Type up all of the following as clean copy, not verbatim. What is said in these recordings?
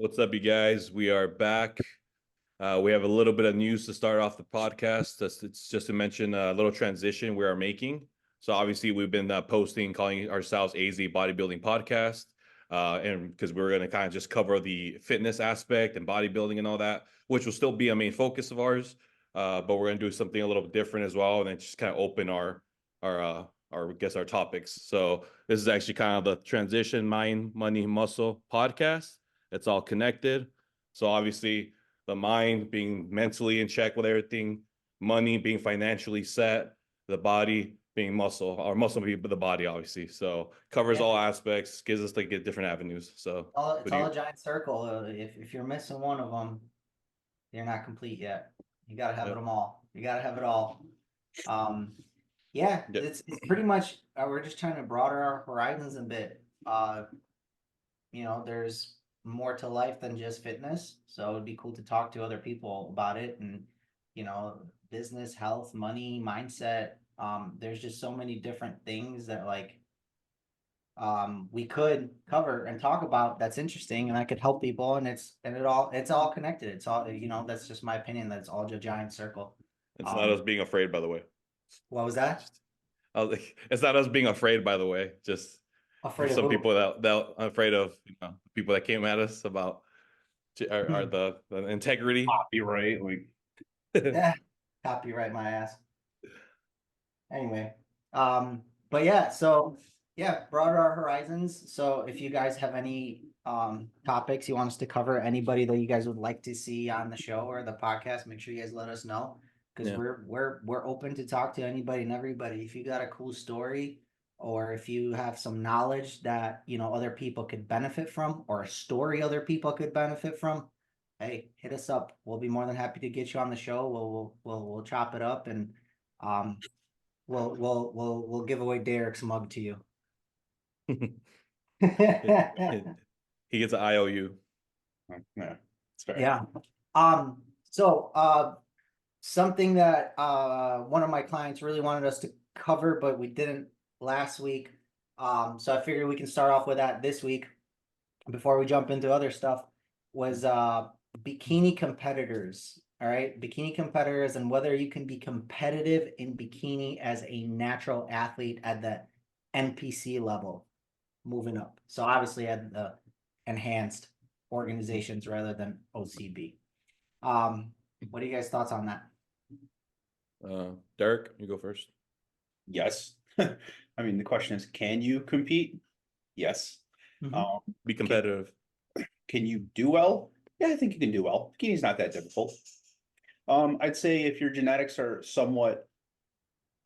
What's up, you guys? We are back. We have a little bit of news to start off the podcast. It's just to mention a little transition we are making. So obviously we've been posting, calling ourselves AZ Bodybuilding Podcast, and because we're going to kind of just cover the fitness aspect and bodybuilding and all that, which will still be a main focus of ours. But we're going to do something a little bit different as well, and then just kind of open our topics. So this is actually kind of the transition mind, money, muscle podcast. It's all connected. So obviously the mind being mentally in check with everything, money being financially set, the body being muscle, or muscle being the body, obviously. So covers Yeah, all aspects, gives us like different avenues. So it's what do all you? a giant circle. If you're missing one of them, you're not complete yet. You gotta have Yeah, them all. You gotta have it all. Um, yeah, yeah, it's pretty much we're just trying to broaden our horizons a bit. There's more to life than just fitness, so it'd be cool to talk to other people about it and business, health, money, mindset. There's just so many different things that we could cover and talk about that's interesting and that could help people and it's all connected. It's all that's just my opinion, that it's all a giant circle. it's not um us being afraid, by the way. what was that? I was like, it's not us being afraid, by the way. Just Afraid there's of some who? people that are afraid of, people that came at us about are Hmm. the integrity. Copyright, like Yeah, copyright my ass. Anyway, but yeah, so yeah, broaden our horizons. So if you guys have any topics you want us to cover, anybody that you guys would like to see on the show or the podcast, make sure you guys let us know, because Yeah. we're open to talk to anybody and everybody. If you got a cool story, or if you have some knowledge that other people could benefit from, or a story other people could benefit from, hey, hit us up. We'll be more than happy to get you on the show. We'll chop it up, and um we'll give away Derek's mug to you. He gets an IOU. yeah, it's fair. Yeah. So something that one of my clients really wanted us to cover, but we didn't last week. So I figured we can start off with that this week before we jump into other stuff, was bikini competitors. All right, bikini competitors, and whether you can be competitive in bikini as a natural athlete at the NPC level, moving up. So obviously at the enhanced organizations rather than OCB. What are you guys' thoughts on that? Derek, you go first. Yes. I mean, the question is, can you compete? Yes. Mhm. Be competitive. Can you do well? Yeah, I think you can do well. Bikini's not that difficult. I'd say if your genetics are somewhat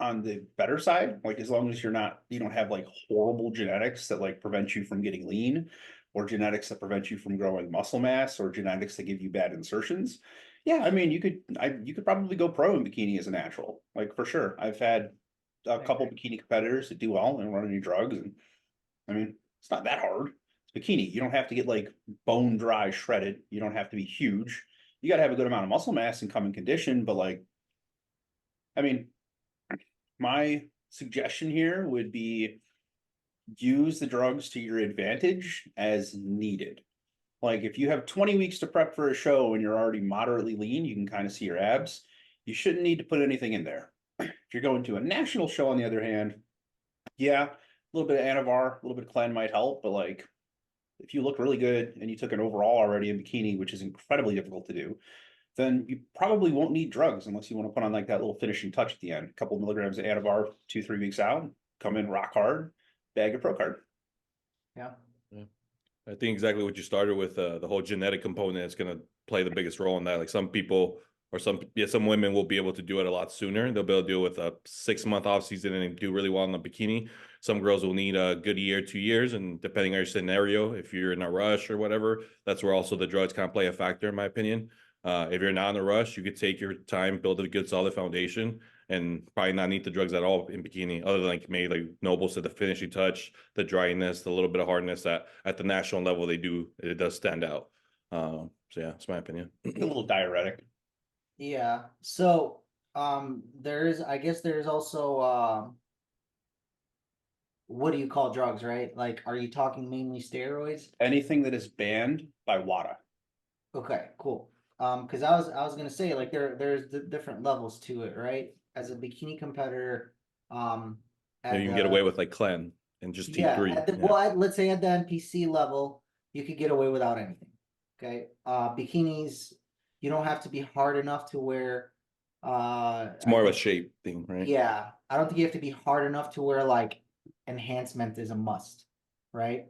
on the better side, like as long as you don't have like horrible genetics that like prevent you from getting lean, or genetics that prevent you from growing muscle mass, or genetics that give you bad insertions. Yeah, I mean, you could probably go pro in bikini as a natural, like for sure. I've had a couple bikini competitors that do well and run any drugs, and I mean, it's not that hard. It's bikini. You don't have to get like bone dry shredded. You don't have to be huge. You got to have a good amount of muscle mass and come in condition, but like, I mean, my suggestion here would be use the drugs to your advantage as needed. Like if you have 20 weeks to prep for a show and you're already moderately lean, you can kind of see your abs. You shouldn't need to put anything in there. If you're going to a national show, on the other hand, yeah, a little bit of Anavar, a little bit of Clen might help, but like if you look really good and you took an overall already in bikini, which is incredibly difficult to do, then you probably won't need drugs unless you want to put on like that little finishing touch at the end. A couple of milligrams of Anavar, 2, 3 weeks out, come in rock hard, bag a pro card. Yeah. Yeah. I think exactly what you started with, the whole genetic component is going to play the biggest role in that. Like some people or some women will be able to do it a lot sooner. They'll be able to do it with a 6 month off season and do really well in the bikini. Some girls will need a good year, 2 years, and depending on your scenario, if you're in a rush or whatever, that's where also the drugs kind of play a factor, in my opinion. If you're not in a rush, you could take your time, build a good solid foundation, and probably not need the drugs at all in bikini, other than like maybe like Noble said, the finishing touch, the dryness, the little bit of hardness that at the national level it does stand out. So yeah, it's my opinion. A little diuretic. Yeah. So I guess there's also what do you call drugs, right? Like, are you talking mainly steroids? Anything that is banned by WADA. Okay, cool. Because I was gonna say like there's different levels to it, right? As a bikini competitor, You at can get away the with like clan and just yeah, T3. at the Yeah. well, let's say at the NPC level, you could get away without anything. Okay, bikinis, you don't have to be hard enough to wear. It's I more of a think shape thing, right? yeah, I don't think you have to be hard enough to where like enhancement is a must, right?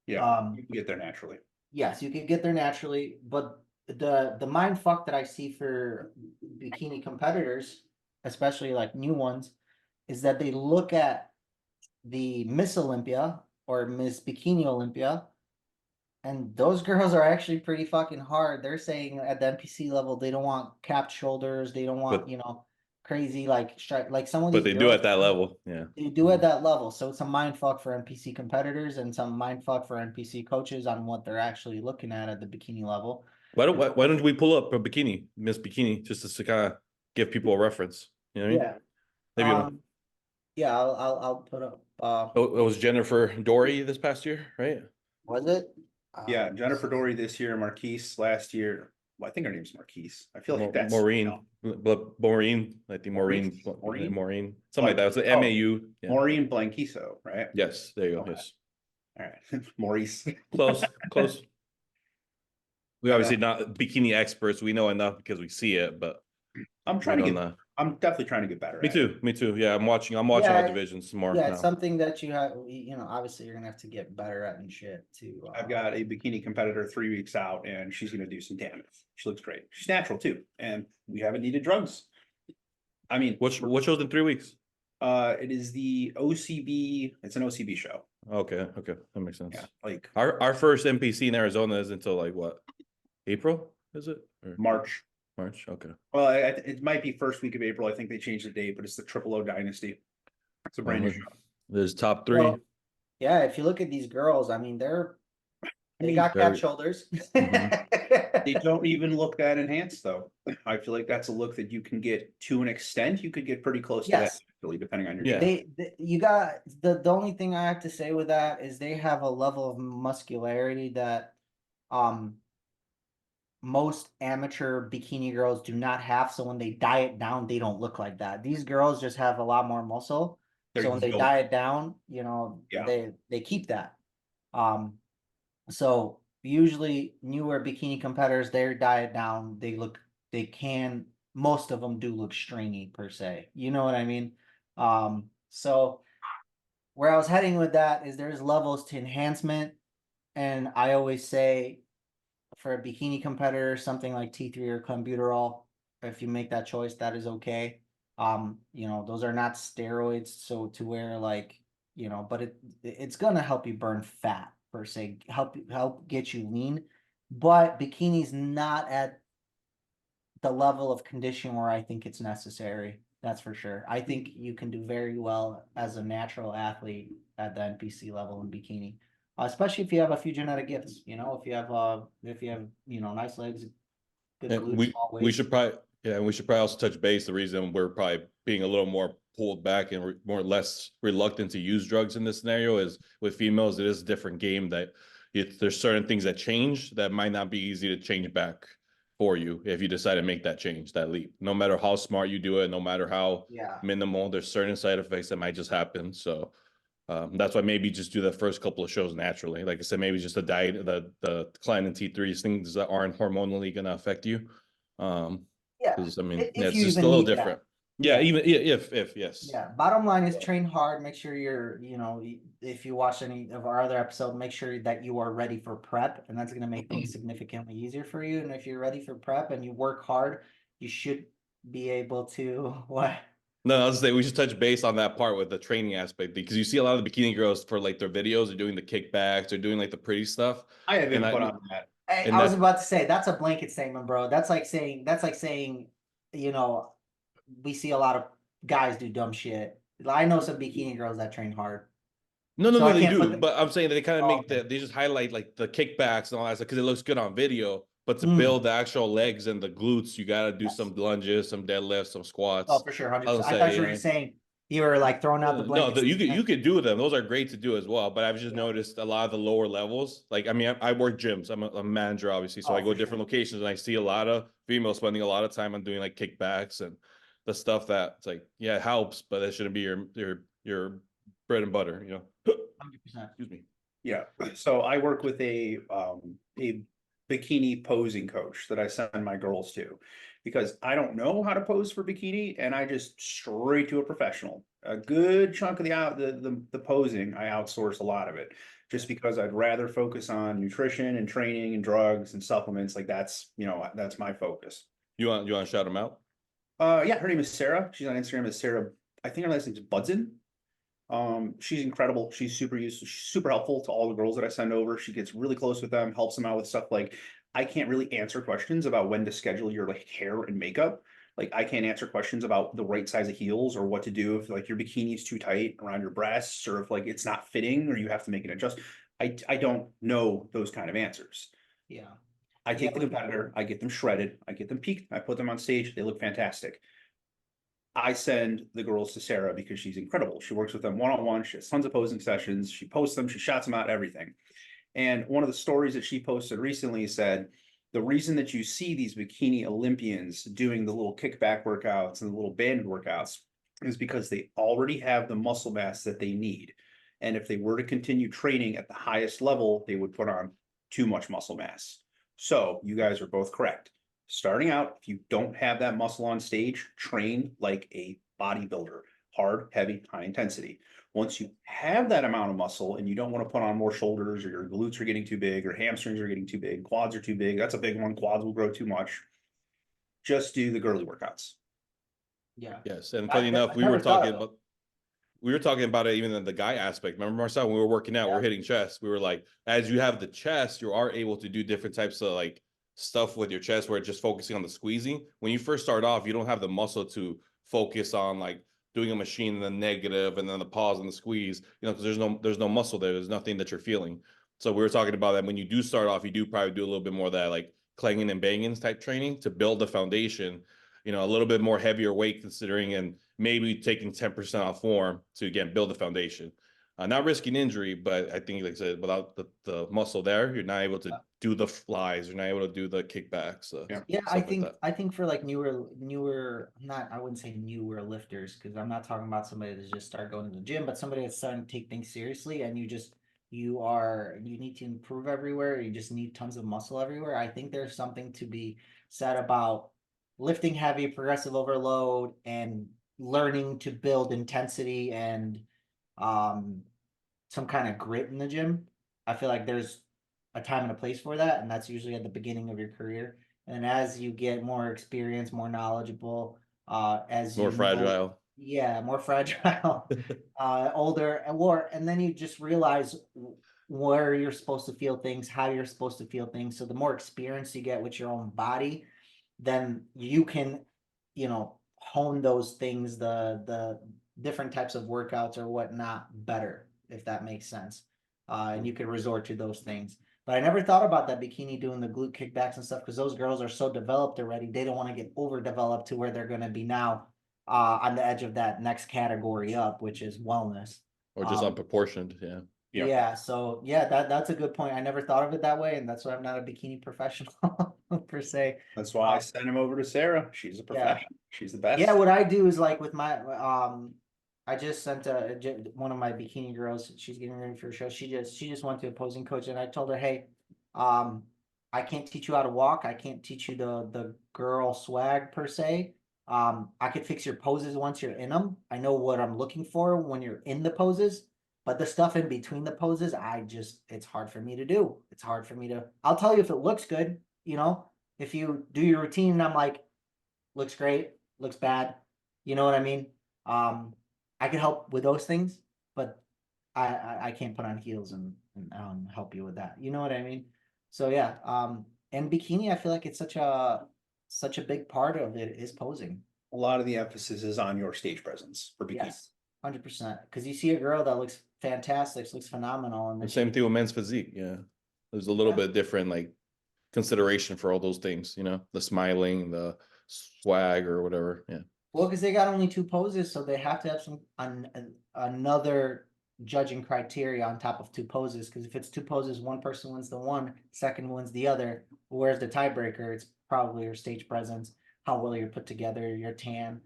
Yeah, Um, you can get there naturally. yes, you can get there naturally, but the mind fuck that I see for bikini competitors, especially like new ones, is that they look at the Miss Olympia or Miss Bikini Olympia, and those girls are actually pretty fucking hard. They're saying at the NPC level they don't want capped shoulders, they don't want, But crazy like like some of but these they do girls at that level. Yeah. they do at that level. So it's a mind fuck for NPC competitors and some mind fuck for NPC coaches on what they're actually looking at the bikini level. Why don't we pull up a bikini, Miss Bikini, just to kind of give people a reference? You know what I mean? Yeah. Maybe Yeah, I'll put up it was Jennifer Dory this past year, right? was it? Yeah, Jennifer Dory this year, Marquise last year. Well, I think her name's Marquise. I feel like that's Maureen, but Maureen, I think Maureen? Maureen, something like that. It's the Oh, MAU. Yeah. Maureen Blanquiso, right? Yes, there you go. Okay. Yes, All right, Maurice. close, close. We But, obviously not bikini experts. We know enough because we see it, but I'm we trying to don't get. know. I'm definitely trying to get better. Me at it. too. Me too. Yeah, I'm watching all Yeah, divisions more yeah, it's now. something that you have, obviously you're gonna have to get better at and shit too. I've got a bikini competitor 3 weeks out, and she's going to do some damage. She looks great. She's natural too, and we haven't needed drugs. I mean, What shows in 3 weeks? it is the OCB. It's an OCB show. Okay, that makes sense. Yeah, like Our first NPC in Arizona is until like what? April, is it? Or March. March. Okay. Well, it might be first week of April. I think they changed the date, but it's the Triple O Dynasty. It's a brand new show. There's top 3. Well, yeah, if you look at these girls, I mean, they got cap very- shoulders. They don't even look that enhanced though. I feel like that's a look that you can get to an extent. You could get pretty close to that, Yes. really, depending on your Yeah. You got the only thing I have to say with that is they have a level of muscularity that most amateur bikini girls do not have. So when they diet down, they don't look like that. These girls just have a lot more muscle. They're So when they yoked. diet down, Yeah. they keep that. So usually newer bikini competitors, their diet down, most of them do look stringy per se. You know what I mean? So where I was heading with that is there's levels to enhancement. And I always say for a bikini competitor, something like T3 or clenbuterol, if you make that choice, that is okay. Those are not steroids, so to where like, but it's gonna help you burn fat per se, help get you lean. But bikini's not at the level of condition where I think it's necessary. That's for sure. I think you can do very well as a natural athlete at the NPC level in bikini, especially if you have a few genetic gifts. If you have nice legs, good And glutes, small we waist. should probably also touch base. The reason we're probably being a little more pulled back and less reluctant to use drugs in this scenario is with females. It is a different game that there's certain things that change that might not be easy to change back for you if you decide to make that change, that leap. No matter how smart you do it, no matter how Yeah. minimal, there's certain side effects that might just happen. So that's why maybe just do the first couple of shows naturally. Like I said, maybe just the diet, the clan and T3s, things that aren't hormonally going to affect you. Yeah. Because I mean, If it's you just a even little need that. different. Yeah, Yeah. even if yes. Yeah. Bottom line is train hard. Make sure if you watch any of our other episodes, make sure that you are ready for prep, and that's going to make things significantly easier for you. And if you're ready for prep and you work hard, you should be able to what? No, I was say we should touch base on that part with the training aspect because you see a lot of the bikini girls for like their videos, they're doing the kickbacks, they're doing like the pretty stuff. I have And input on that. I was about to say that's a blanket statement, bro. That's like saying we see a lot of guys do dumb shit. I know some bikini girls that train hard. No, So I they can't put do. the- But I'm saying that they kind of Oh, make that they just highlight like the kickbacks and all that stuff because it looks good on video. But to Mm. build the actual legs and the glutes, you got to do Yes. some lunges, some deadlifts, some squats. Oh, for sure, I'll 100%. I say, thought you you were know, just saying You were like throwing out the No, blankets. you could do them. Those are great to do as well. But I've just Yeah. noticed a lot of the lower levels. Like, I mean, I work gyms. I'm a manager, obviously, so Oh, I go for to different sure. locations, and I see a lot of females spending a lot of time on doing like kickbacks and the stuff that it's like, yeah, it helps, but that shouldn't be your bread and butter, you know. 100%. Excuse me. Yeah, so I work with a bikini posing coach that I send my girls to because I don't know how to pose for bikini and I just straight to a professional. A good chunk of the posing, I outsource a lot of it just because I'd rather focus on nutrition and training and drugs and supplements. Like that's, that's my focus. You want to shout them out? Yeah, her name is Sarah. She's on Instagram as Sarah. I think her last name is Budson. She's incredible. She's super useful. She's super helpful to all the girls that I send over. She gets really close with them, helps them out with stuff like I can't really answer questions about when to schedule your like hair and makeup. Like I can't answer questions about the right size of heels or what to do if like your bikini is too tight around your breasts or if like it's not fitting or you have to make an adjustment. I don't know those kind of answers. Yeah. I take the competitor, I get them shredded, I get them peaked, I put them on stage, they look fantastic. I send the girls to Sarah because she's incredible. She works with them one-on-one. She has tons of posing sessions. She posts them. She shots them out, everything. And one of the stories that she posted recently said, the reason that you see these bikini Olympians doing the little kickback workouts and the little band workouts is because they already have the muscle mass that they need. And if they were to continue training at the highest level, they would put on too much muscle mass. So you guys are both correct. Starting out, if you don't have that muscle on stage, train like a bodybuilder, hard, heavy, high intensity. Once you have that amount of muscle and you don't want to put on more shoulders or your glutes are getting too big or hamstrings are getting too big, quads are too big, that's a big one, quads will grow too much. Just do the girly workouts. Yeah. Yes, and funny enough, we were talking about it even in the guy aspect. Remember, Marcel, when we were working out, we were hitting chest. We were like, as you have the chest, you are able to do different types of like stuff with your chest where it's just focusing on the squeezing. When you first start off, you don't have the muscle to focus on like doing a machine and the negative and then the pause and the squeeze, because there's no muscle there. There's nothing that you're feeling. So we were talking about that when you do start off, you do probably do a little bit more of that like clanging and banging type training to build the foundation, a little bit more heavier weight considering, and maybe taking 10% off form to again build the foundation. Not risking injury, but I think, like I said, without the muscle there, you're not able to do the flies. You're not able to do the kickbacks. Yeah, Like I think for like newer, not, I wouldn't say newer lifters, because I'm not talking about somebody that's just start going to the gym, but somebody that's starting to take things seriously, and you need to improve everywhere. You just need tons of muscle everywhere. I think there's something to be said about lifting heavy, progressive overload, and learning to build intensity and some kind of grit in the gym. I feel like there's a time and a place for that, and that's usually at the beginning of your career. And as you get more experience, more knowledgeable, as more fragile. Yeah, more fragile, older, and then you just realize where you're supposed to feel things, how you're supposed to feel things. So the more experience you get with your own body, then you can, hone those things, the different types of workouts or whatnot better, if that makes sense. And you can resort to those things. But I never thought about that bikini doing the glute kickbacks and stuff, because those girls are so developed already. They don't want to get overdeveloped to where they're going to be now on the edge of that next category up, which is wellness. Or just unproportioned. Yeah. Yeah. So yeah, that's a good point. I never thought of it that way, and that's why I'm not a bikini professional per se. That's why I sent him over to Sarah. She's a professional. She's the best. Yeah, what I do is like with my I just sent one of my bikini girls. She's getting ready for a show. She just went to a posing coach, and I told her, hey, I can't teach you how to walk. I can't teach you the girl swag per se. I could fix your poses once you're in them. I know what I'm looking for when you're in the poses, but the stuff in between the poses, it's hard for me to do. It's hard for me to. I'll tell you if it looks good. If you do your routine, and I'm like, looks great, looks bad. You know what I mean? I can help with those things, but I can't put on heels and help you with that. You know what I mean? So yeah, and bikini, I feel like it's such a big part of it is posing. A lot of the emphasis is on your stage presence for bikini. Yes, 100%. Because you see a girl that looks fantastic, looks phenomenal, and the same thing with men's physique. Yeah, there's a little bit different like consideration for all those things. The smiling, the swag, or whatever. Yeah. Well, because they got only 2 poses, so they have to have another judging criteria on top of 2 poses. Because if it's 2 poses, one person wins the one, second wins the other. Where's the tiebreaker? It's probably your stage presence, how well you're put together, your tan,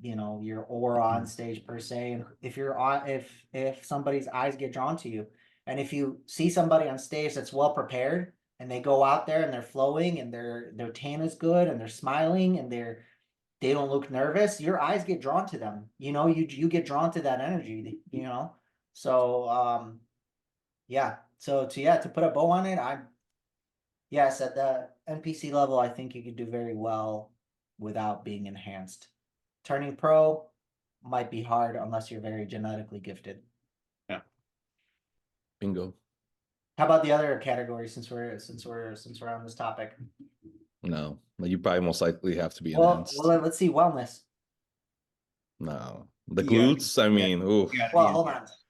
your aura on stage per se. And if you're on, if somebody's eyes get drawn to you, and if you see somebody on stage that's well prepared, and they go out there and they're flowing, and their tan is good, and they're smiling, and they don't look nervous, your eyes get drawn to them. You get drawn to that energy, So yeah. So to put a bow on it, yes, at the NPC level, I think you could do very well without being enhanced. Turning pro might be hard unless you're very genetically gifted. Bingo. How about the other categories since we're on this topic? No, you probably most likely have to be Well, enhanced. let's see wellness. No, the You gotta glutes. I mean, ooh. Well,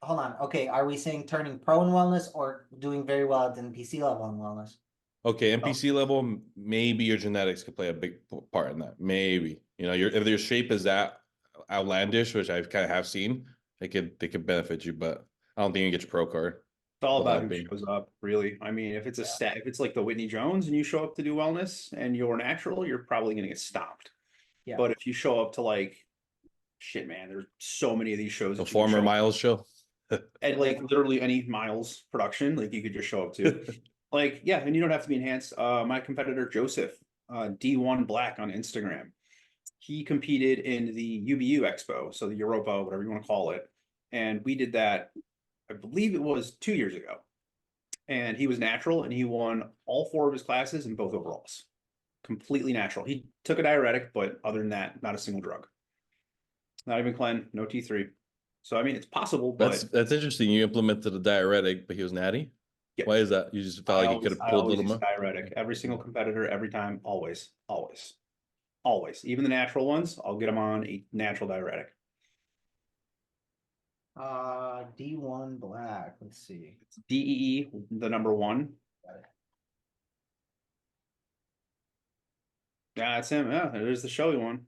hold on. Okay, are we saying turning pro in wellness or doing very well at the NPC level in wellness? Okay, NPC level, maybe your genetics could play a big part in that. Maybe if your shape is that outlandish, which I kind of have seen, they could benefit you, but I don't think you can get your pro card. It's all about Without who shows up, really. I mean, if it's if it's like the Whitney Jones and you show up to do wellness and you're natural, you're probably gonna get stopped. Yeah. But if you show up to like, shit, man, there's so many of these shows. The that you can former show up Miles show. at like literally any Miles production, like you could just show up to. Like, yeah, and you don't have to be enhanced. My competitor Joseph, D1 Black on Instagram, he competed in the UBU Expo, so the Europa, whatever you want to call it, and we did that. I believe it was 2 years ago, and he was natural, and he won all 4 of his classes in both overalls. Completely natural. He took a diuretic, but other than that, not a single drug. Not even Clen, no T3. So I mean, it's possible, but That's interesting. You implemented a diuretic, but he was natty. yeah. Why is that? You just felt like you could have pulled a little use more. diuretic. Every single competitor, every time, always. Even the natural ones, I'll get them on a natural diuretic. D1 Black. Let's see. It's DEE, the number 1. Got it. Yeah, that's him. Yeah, there's the showy one.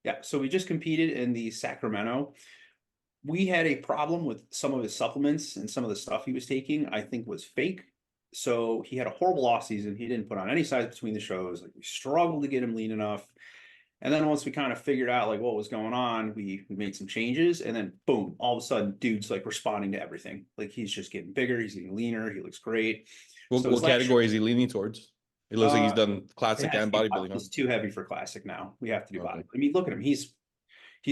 Yeah, so we just competed in the Sacramento. We had a problem with some of his supplements, and some of the stuff he was taking, I think, was fake. So he had a horrible off season. He didn't put on any size between the shows. Like, we struggled to get him lean enough. And then once we kind of figured out like what was going on, we made some changes, and then boom, all of a sudden, dude's like responding to everything. Like, he's just getting bigger, he's getting leaner, he looks great. What his category is he leaning towards? It looks like he's done classic and bodybuilding. He's too heavy for classic now. We have to do Okay. body. I mean, look at him. He's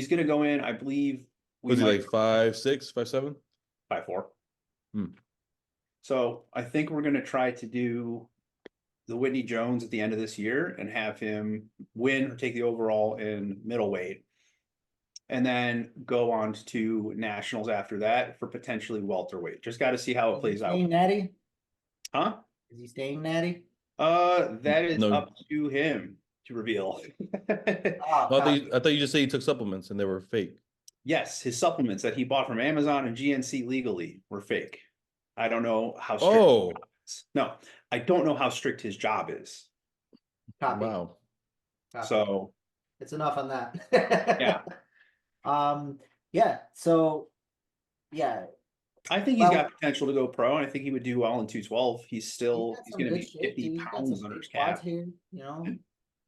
gonna go in, I believe. Was he like 5'6", 5'7"? 5'4". Hmm. So I think we're gonna try to do the Whitney Jones at the end of this year and have him win or take the overall in middleweight, and then go on to nationals after that for potentially welterweight. Just got to see how it plays out. Staying natty? Huh? Is he staying natty? That is No. up to him to reveal. Oh, I thought you just said he took supplements and they were fake. Yes, his supplements that he bought from Amazon and GNC legally were fake. I don't know how strict. Oh, No, I don't know how strict his job is. copy. wow. Copy. So it's enough on that. yeah. Yeah. So yeah. I think he's got potential to go pro, and I think he would do well in 212. He's going to be 50 pounds under his cap. Here,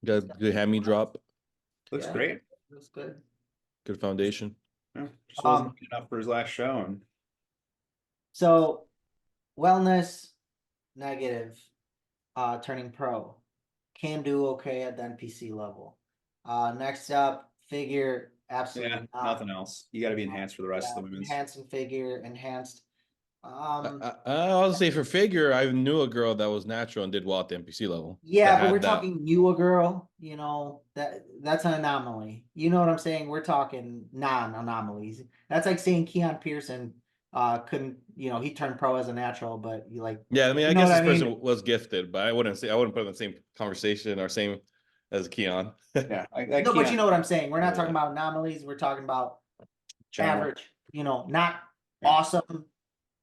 Got good hammy drop. Looks great. Looks good. Good foundation. Yeah, just wasn't good enough for his last show. And so wellness negative, turning pro, can do okay at the NPC level. Next up, figure, absolutely not. Nothing else. You got to be enhanced for the rest of the women's. Enhanced and figure, enhanced. I'll say for figure, I knew a girl that was natural and did well at the NPC level. Yeah, but we're talking you a girl, that's an anomaly. You know what I'm saying? We're talking non-anomalies. That's like saying Keon Pearson couldn't, he turned pro as a natural, but yeah, I mean, I guess this person was gifted, but I wouldn't put him in the same conversation or same as Keon. Yeah, no, but you know what I'm saying. We're not talking about anomalies. We're talking about average. Not awesome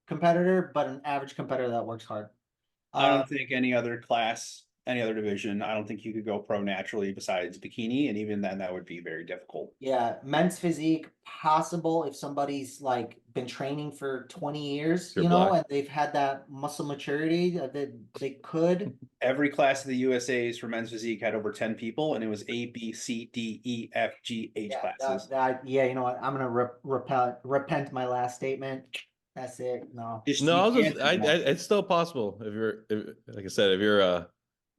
competitor, but an average competitor that works hard. I don't think any other class any other division. I don't think you could go pro naturally besides bikini, and even then, that would be very difficult. Yeah, men's physique possible if somebody's like been training for 20 years, You're you know, black. and they've had that muscle maturity that they could. Every class of the USA's for men's physique had over 10 people, and it was A, B, C, D, E, F, G, H Yeah, classes. yeah, you know what? I'm gonna repent my last statement. That's it. No. Just, No, you I was can't just, anymore. it's still possible like I said, if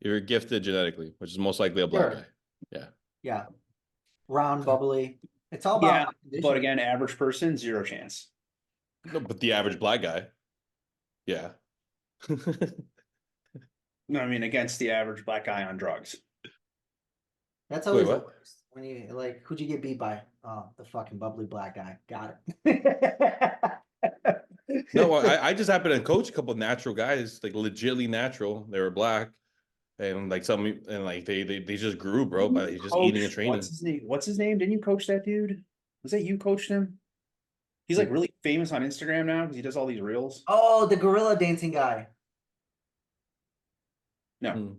you're gifted genetically, which is most likely a black Sure. guy. Yeah. Yeah. Round, bubbly. It's all Yeah, about but conditioning. again, average person, 0 chance. No, but the average black guy. Yeah. No, I mean, against the average black guy on drugs. That's Wait, always the what? worst. When you like, who'd you get beat by? Oh, the fucking bubbly black guy. Got it. No, I just happened to coach a couple of natural guys, like legitly natural. They were black, and like they just grew, bro, by just eating and training. What's his name? What's his name? Didn't you coach that dude? Was that you coached him? He's like really famous on Instagram now because he does all these reels. Oh, the gorilla dancing guy. No, Hmm.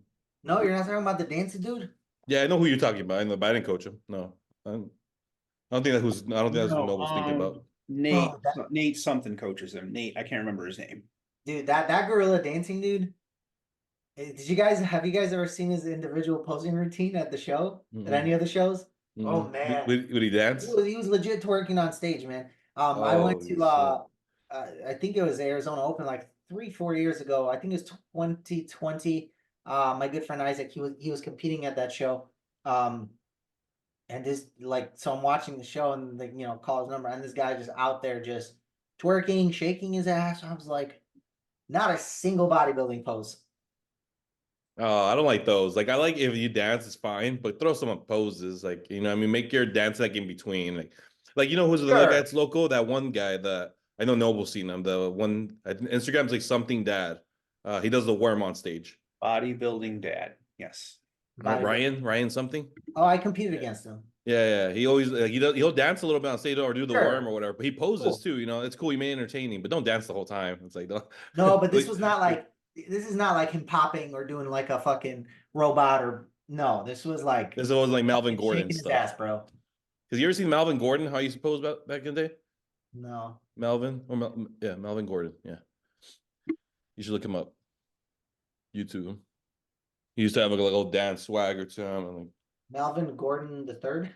No, you're not talking about the dancing dude? Yeah, I know who you're talking about. I know, but I didn't coach him. No, I don't think that's who Noble's thinking about. Nate, Oh, that, Nate something coaches him. Nate, I can't remember his name. dude, that gorilla dancing dude. Have you guys ever seen his individual posing routine at the show? At any of the shows? Oh man. Would he dance? He was legit twerking on stage, man. I went Holy to shit. I think it was Arizona Open like 3-4 years ago. I think it was 2020. My good friend Isaac, he was competing at that show. And this like so I'm watching the show and like call his number and this guy just out there just twerking, shaking his ass. I was like, not a single bodybuilding pose. Oh, I don't like those. Like, I like if you dance, it's fine, but throw some poses. Like, I mean, make your dance like in between. Like who's the other guy Sure. that's local? That one guy that I know Noble's seen him. The one Instagram's like something dad. He does the worm on stage. Bodybuilding dad. Yes. Ryan something. Oh, I competed against him. Yeah. He always he'll dance a little bit on stage or do the Sure. worm or whatever. But he poses Cool. too. It's cool. He made it entertaining, but don't dance the whole time. It's like don't. No, but this like, was not like this is not like him popping or doing like a fucking robot or no. This was like this was like Melvin fucking Gordon shaking his stuff. ass, bro. Because you ever seen Melvin Gordon? How he used to pose back in the day? No. Melvin Melvin Gordon. Yeah, you should look him up. YouTube. He used to have a little dance swagger to him. And Melvin Gordon the third.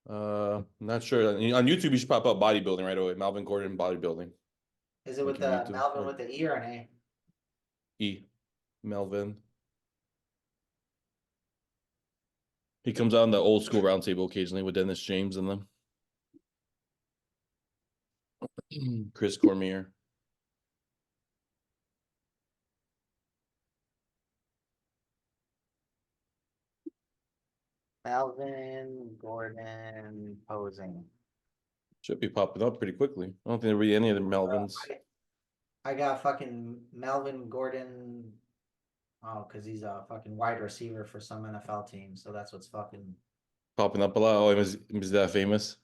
I'm not sure. On YouTube, you should pop up bodybuilding right away. Melvin Gordon bodybuilding. Is it Like with on the YouTube. Melvin with the E or an A? E. Melvin. He comes on the old school roundtable occasionally with Dennis James and them. Chris Cormier. Melvin Gordon posing. Should be popping up pretty quickly. I don't think there'll be any of the Melvins. I got fucking Melvin Gordon. Oh, because he's a fucking wide receiver for some NFL team. So that's what's fucking. Popping up a lot. Oh, he's that famous.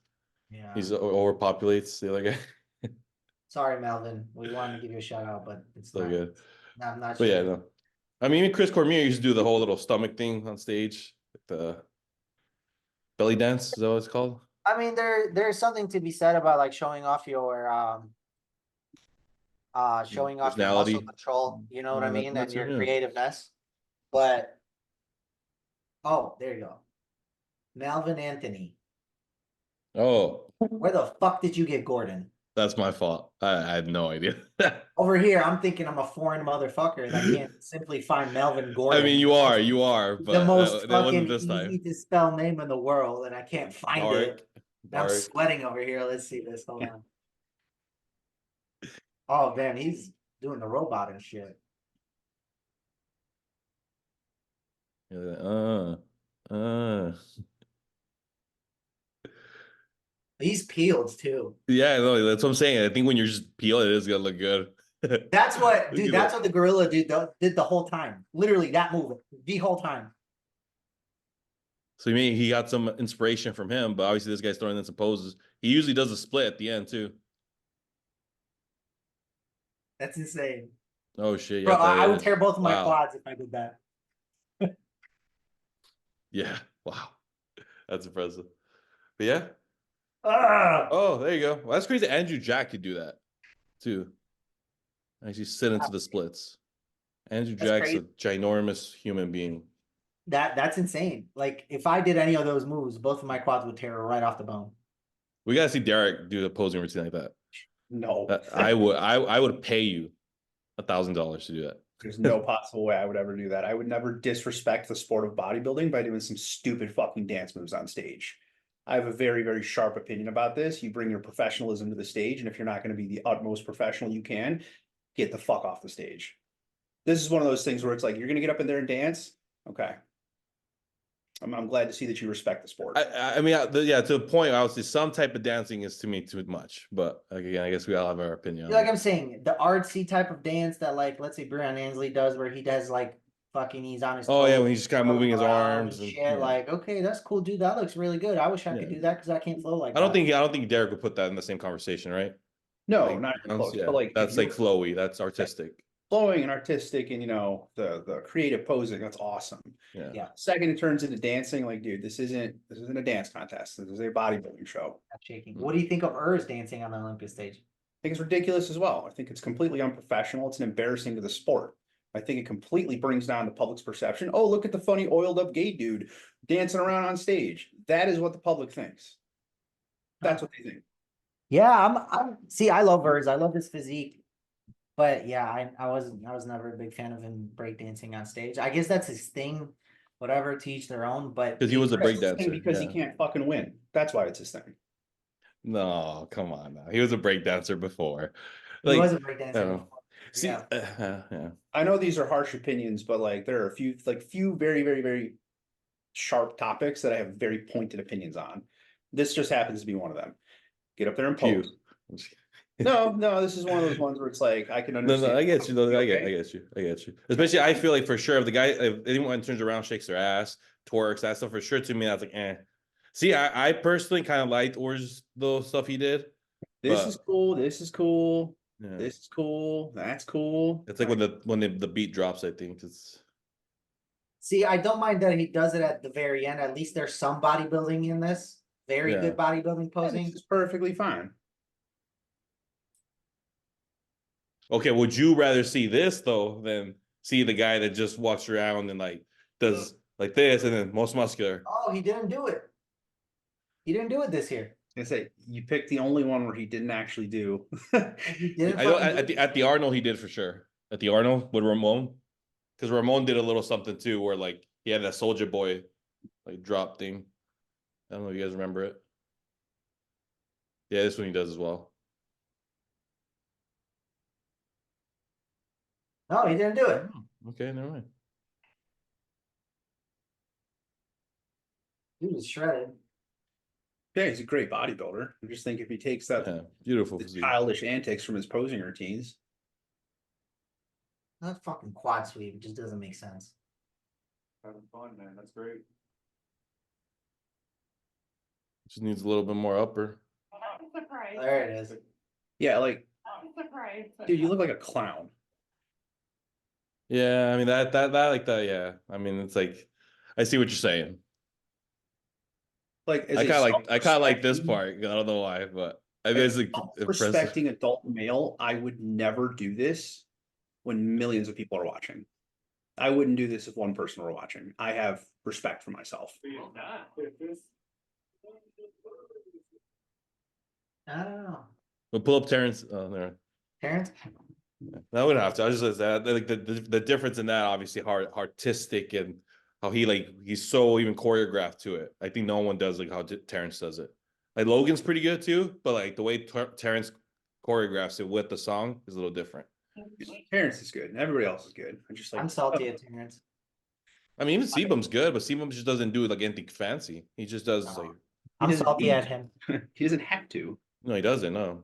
Yeah. He's overpopulates the other guy. Sorry, Melvin. We wanted to give you a shout out, but it's So not. good. I'm not But sure. yeah, no. I mean, Chris Cormier used to do the whole little stomach thing on stage, the belly dance. Is that what it's called? I mean, there's something to be said about like showing off your showing off your muscle Personality. control. You know what I Yeah, mean, and that's it, your yeah. creativeness. But oh, there you go, Melvin Anthony. Oh, Where the fuck did you get Gordon? that's my fault. I had no idea. Over here, I'm thinking I'm a foreign motherfucker that can't simply find Melvin Gordon. I mean, you are, but the most it fucking wasn't this easy time. to spell name in the world, and I can't find it. I'm Dark. sweating over here. Let's see this. Hold on. Oh man, he's doing the robot and shit. Uh. He's peeled too. Yeah, no, that's what I'm saying. I think when you're just peeled, it is gonna look good. That's what, dude. Look at That's that. what the gorilla did the whole time. Literally that movement the whole time. So he got some inspiration from him, but obviously this guy's throwing in some poses. He usually does a split at the end too. That's insane. Oh shit! Bro, Yeah, that I would is. tear both of my Wow. quads if I did that. Yeah. Wow. That's impressive. But yeah. Ugh. Oh, there you go. Well, that's crazy. Andrew Jack could do that too. Actually, sit into the splits. Andrew That's Jack's a crazy. ginormous human being. That's insane. Like if I did any of those moves, both of my quads would tear right off the bone. We gotta see Derek do the posing routine like that. No, I would pay you $1,000 to do that. there's no possible way I would ever do that. I would never disrespect the sport of bodybuilding by doing some stupid fucking dance moves on stage. I have a very, very sharp opinion about this. You bring your professionalism to the stage, and if you're not going to be the utmost professional you can, get the fuck off the stage. This is one of those things where it's like, you're going to get up in there and dance. Okay. I'm glad to see that you respect the sport. I mean, yeah, to the point, obviously, some type of dancing is to me too much. But again, I guess we all have our opinion. Like I'm saying, the artsy type of dance that, like, let's say Brian Ansley does, where he does like fucking, he's on his Oh yeah, toes, when he's just kind of rolling moving his around arms and shit. yeah. Like, okay, that's cool, dude. That looks really good. I wish I could Yeah. do that because I can't flow like I don't that. think Derek would put that in the same conversation, right? No, Like, not even close. yeah, But like, that's like flowy. That's artistic. flowing and artistic, and the creative posing, that's awesome. Yeah. Yeah. Second, it turns into dancing. Like, dude, this isn't a dance contest. This is a bodybuilding show. I'm shaking. What do you think of Urs dancing on the Olympia stage? I think it's ridiculous as well. I think it's completely unprofessional. It's embarrassing to the sport. I think it completely brings down the public's perception. Oh, look at the funny oiled up gay dude dancing around on stage. That is what the public thinks. That's what they think. Yeah, I'm see, I love Urs. I love his physique. But yeah, I was never a big fan of him breakdancing on stage. I guess that's his thing. Whatever, to each their own. But Because he was a It's his thing breakdancer. because he Yeah. can't fucking win. That's why it's his thing. No, come on now. He was a breakdancer before. he Like, was a I breakdancer. don't know. before. See, Yeah. yeah. I know these are harsh opinions, but like there are a few very, very, very sharp topics that I have very pointed opinions on. This just happens to be one of them. Get up there and Few. pose. No, this is one of those ones where it's like I can No, understand. I get you. No, I Okay. get you. Especially, I feel like for sure, if the guy, if anyone turns around, shakes their ass, twerks, that stuff, for sure, to me, that's like, eh. See, I personally kind of liked Or's little stuff he did. This but, is cool. This is cool. yeah. This is cool. That's cool. It's like when the beat drops, I think it's. See, I don't mind that he does it at the very end. At least there's some bodybuilding in this. Very Yeah. good bodybuilding posing. This is perfectly fine. Okay, would you rather see this though than see the guy that just walks around and like does like this and then most muscular? Oh, he didn't do it. He didn't do it this year. I say you picked the only one where he didn't actually do. He didn't. I know fucking do it. at the Arnold he did for sure. At the Arnold with Ramon, because Ramon did a little something too, where like he had that Soldier Boy like drop thing. I don't know if you guys remember it. Yeah, this one he does as well. No, he didn't do it. Okay, never mind. He was shredded. Yeah, he's a great bodybuilder. I just think if he takes that Yeah, beautiful the physique. childish antics from his posing routines, That fucking quad sweep just doesn't make sense. Having fun, man. That's great. Just needs a little bit more upper. I'm surprised. There it is. yeah, like I'm surprised. dude, you look like a clown. Yeah, I mean that like that. Yeah, I mean it's like I see what you're saying. Like I kind of like this part. I don't know why, but I mean, it's like impressive. Respecting adult male, I would never do this when millions of people are watching. I wouldn't do this if one person were watching. I have respect for myself. I don't know. We'll pull up Terrence. Oh, there. Terrence? No, we don't have to. I was just like the difference in that obviously artistic and how he's so even choreographed to it. I think no one does like how Terrence does it. Like Logan's pretty good too, but like the way Terrence choreographs it with the song is a little different. Terrence is good, and everybody else is good. I'm just like I'm salty at Terrence. I mean, even Sebum's good, but Sebum just doesn't do like anything fancy. He just does No. like I'm doesn't salty need- at him. he doesn't have to. no, he doesn't. No,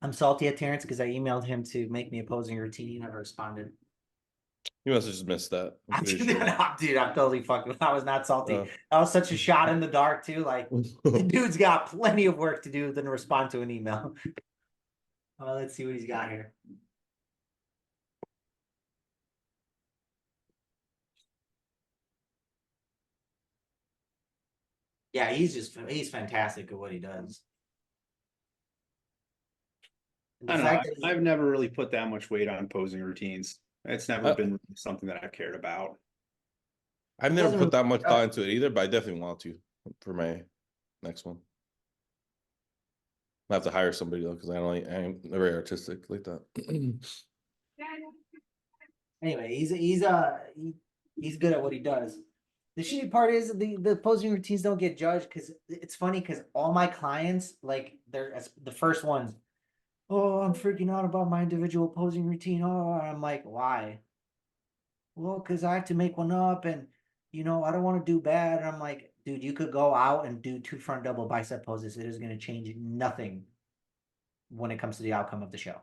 I'm salty at Terrence because I emailed him to make me a posing routine. He never responded. he must have just missed that. I'm pretty sure. Dude, I'm totally fucking. I was not salty. Oh. That was such a shot in the dark too. Like the dude's got plenty of work to do than respond to an email. Well, let's see what he's got here. Yeah, he's fantastic at what he does. And I the don't know. fact that I've never really put that much weight on posing routines. It's never been something that I've cared about. I've He never doesn't put that really much judge. thought into it either, but I definitely want to for my next one. I have to hire somebody though, because I'm very artistic like that. Anyway, he's good at what he does. The shitty part is the posing routines don't get judged because it's funny because all my clients, like they're as the first ones, oh, I'm freaking out about my individual posing routine. Oh, I'm like, why? Well, because I have to make one up and I don't want to do bad. And I'm like, dude, you could go out and do 2 front double bicep poses. It is going to change nothing when it comes to the outcome of the show.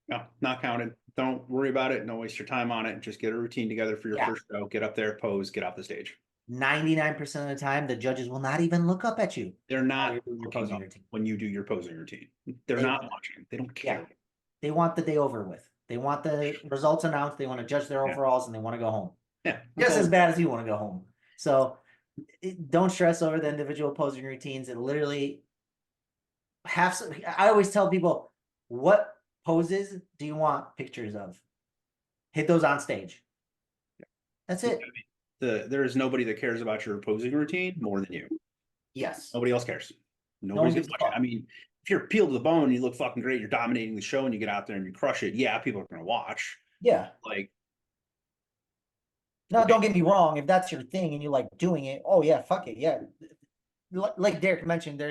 No, not counted. Don't worry about it. Don't waste your time on it. Just get a routine together for your Yeah. first show. Get up there, pose, get off the stage. 99% of the time, the judges will not even look up at you. They're not you're doing your looking posing up routine. when you do your posing routine. They're They not won't. watching. They don't care. They want the day over with. They want the results announced. They want to judge their Yeah. overalls and they want to go home. Yeah. Just as bad as you want to go home. So don't stress over the individual posing routines. It literally I always tell people, what poses do you want pictures of? Hit those on stage. That's it. There is nobody that cares about your posing routine more than you. Yes. Nobody else cares. one Nobody's gives gonna a watch it. fuck. I mean, if you're peeled to the bone, you look fucking great, you're dominating the show, and you get out there and you crush it. Yeah, people are gonna watch. Yeah. Like, No, okay. don't get me wrong. If that's your thing and you like doing it, oh yeah, fuck it. Yeah. Like Derek mentioned,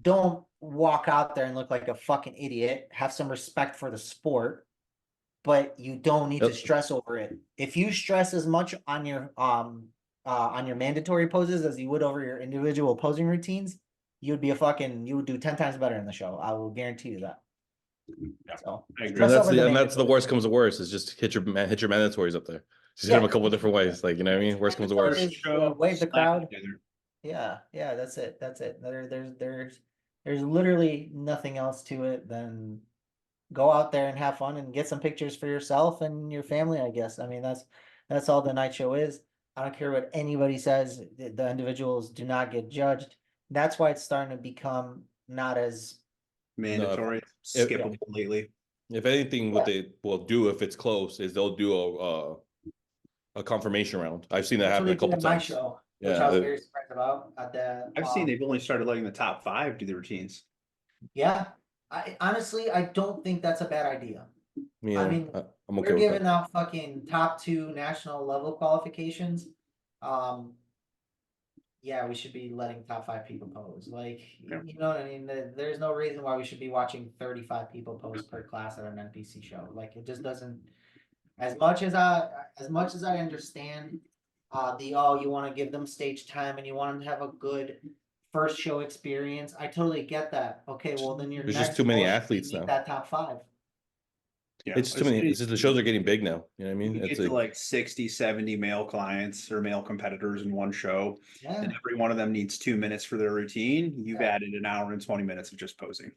don't walk out there and look like a fucking idiot. Have some respect for the sport, but you don't need to Yep. stress over it. If you stress as much on your mandatory poses as you would over your individual posing routines, you would do 10 times better in the show. I will guarantee you that. Yeah, So I agree. stress over the And that's the mandatory. worst comes to worst is just hit your mandatories up there. Just hit them a couple of different ways, like you know what I mean. Worst comes to worst. Mandatories, wave the slap crowd. together. Yeah, that's it. There's literally nothing else to it than go out there and have fun and get some pictures for yourself and your family, I guess. I mean, that's all the night show is. I don't care what anybody says, the individuals do not get judged. That's why it's starting to become not as Mandatory, skippable lately. If anything, what they will do if it's close is they'll do a confirmation round. I've seen that happen a couple in my times. show, Yeah, which I was very surprised about at the I've seen they've only started letting the top 5 do the routines. yeah. I honestly don't think that's a bad idea. I mean, I'm okay we're with giving that. out fucking top 2 national level qualifications. Yeah, we should be letting top 5 people pose. Like, Yeah. you know what I mean? There's no reason why we should be watching 35 people pose per class at an NPC show. Like, it just doesn't. As much as I understand, you want to give them stage time and you want them to have a good first show experience. I totally get that. Okay, well then your There's next just too many goal should be athletes make now. that top 5. Yeah, It's too many. It's just the shows are getting big now. You know what I mean? You It's get to like 60, 70 male clients or male competitors in one show, Yeah. and every one of them needs 2 minutes for their routine. You've Yeah. added an hour and 20 minutes of just posing.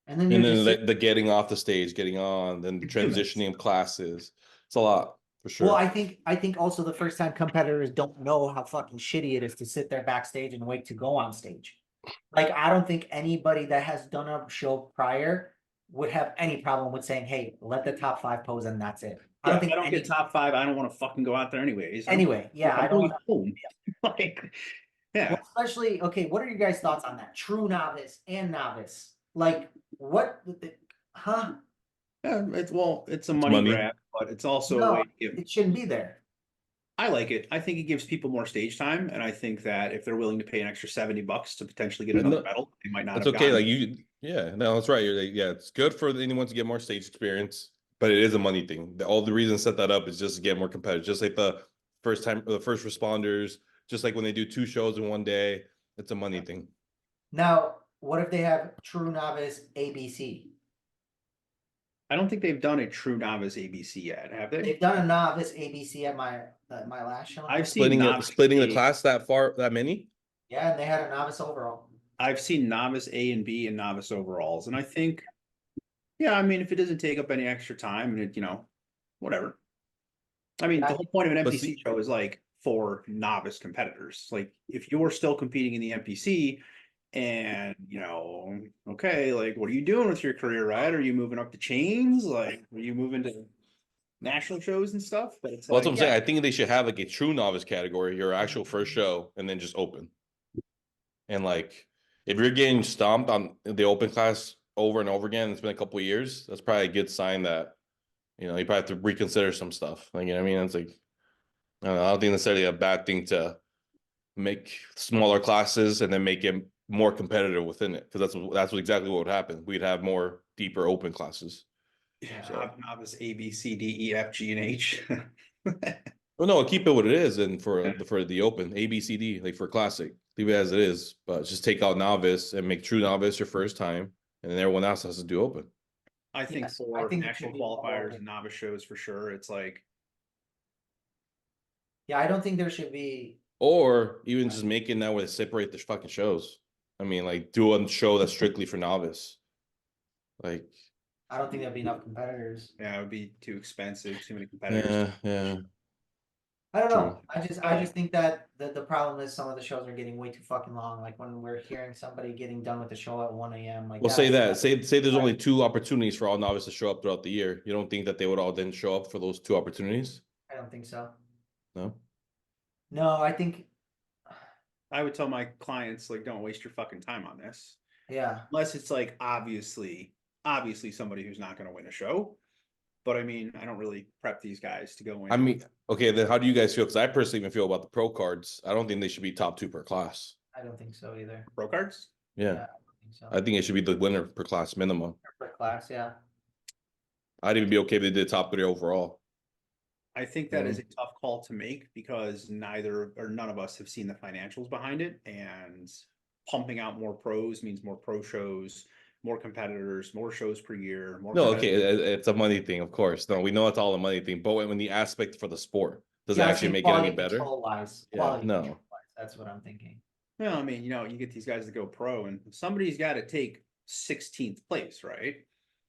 And then you're just the getting off the stage, getting on, then It's 2 minutes. transitioning of classes. It's a lot for sure. Well, I think also the first time competitors don't know how fucking shitty it is to sit there backstage and wait to go on stage. Like, I don't think anybody that has done a show prior would have any problem with saying, "Hey, let the top 5 pose and that's it." I Yeah, don't if think I don't get top 5, I don't want to fucking go out there anyways. Anyway, yeah, I I'm don't. going home. Like, yeah. Well, especially, okay, what are your guys' thoughts on that? True novice and novice. Like, what? Huh? Yeah, it's a money grab, but it's also a way No, to give. it shouldn't be there. I like it. I think it gives people more stage time, and I think that if they're willing to pay an extra $70 to potentially get another medal, they might not. It's have okay. gotten Like yeah, no, that's right. You're like, yeah, it's good for anyone to get more stage experience, but it is a money thing. All the reason set that up is just to get more competitive. Just like the first responders, just like when they do 2 shows in one day, it's a money thing. Now, what if they have true novice ABC? I don't think they've done a true novice ABC yet, have they? They've done a novice ABC at my last show. I've seen splitting the class that many. Yeah, and they had a novice overall. I've seen novice A and B and novice overalls, and I think, yeah, I mean, if it doesn't take up any extra time, and it, whatever. I mean, the whole point of an NPC show is like for novice competitors. Like if you're still competing in the NPC and okay, like what are you doing with your career, right? Are you moving up the chains? Like are you moving to national shows and stuff? But it's Well, that's like, what I'm saying. I think they should have like a true novice category, your actual first show, and then just open. And like, if you're getting stomped on the open class over and over again, it's been a couple of years. That's probably a good sign that you probably have to reconsider some stuff. Like, you know what I mean? It's like I don't know. I don't think necessarily a bad thing to make smaller classes and then make it more competitive within it, because that's what exactly what would happen. We'd have more deeper open classes. yeah, So. novice A, B, C, D, E, F, G, and H. Well, no, keep it what it is, and for the open A, B, C, D, like for classic, leave it as it is. But just take out novice and make true novice your first time, and then everyone else has to do open. I think Yes, for I think it national should be all qualifiers open. and novice shows for sure, it's like Yeah, I don't think there should be. Or even just make it now where they separate the fucking shows. I mean, like do a show that's strictly for novice. Like, I don't think there'll be enough competitors. yeah, it would be too expensive, too many competitors. yeah, I don't true. know. I just think that the problem is some of the shows are getting way too fucking long. Like when we're hearing somebody getting done with the show at 1 a.m. Like Well, say that. Say there's only Right. 2 opportunities for all novices to show up throughout the year. You don't think that they would all then show up for those 2 opportunities? I don't think so. No. No, I think I would tell my clients, like, don't waste your fucking time on this. yeah. Unless it's like obviously somebody who's not going to win a show. But I mean, I don't really prep these guys to go in. I mean, okay, then how do you guys feel? Because I personally even feel about the pro cards. I don't think they should be top 2 per class. I don't think so either. Pro cards? Yeah, I don't think so. I think it should be the winner per class minimum. Per class, yeah. I'd even be okay if they did top 3 overall. I think that is a tough call to make because neither or none of us have seen the financials behind it. And pumping out more pros means more pro shows, more competitors, more shows per year. More No, okay, it's a money thing, of course. No, we know it's all a money thing, but when the aspect for the sport, does it Yeah, I actually think make it any quality better? control wise. Yeah, Quality no. control wise, that's what I'm thinking. Well, I mean, you get these guys that go pro and somebody's got to take 16th place, right?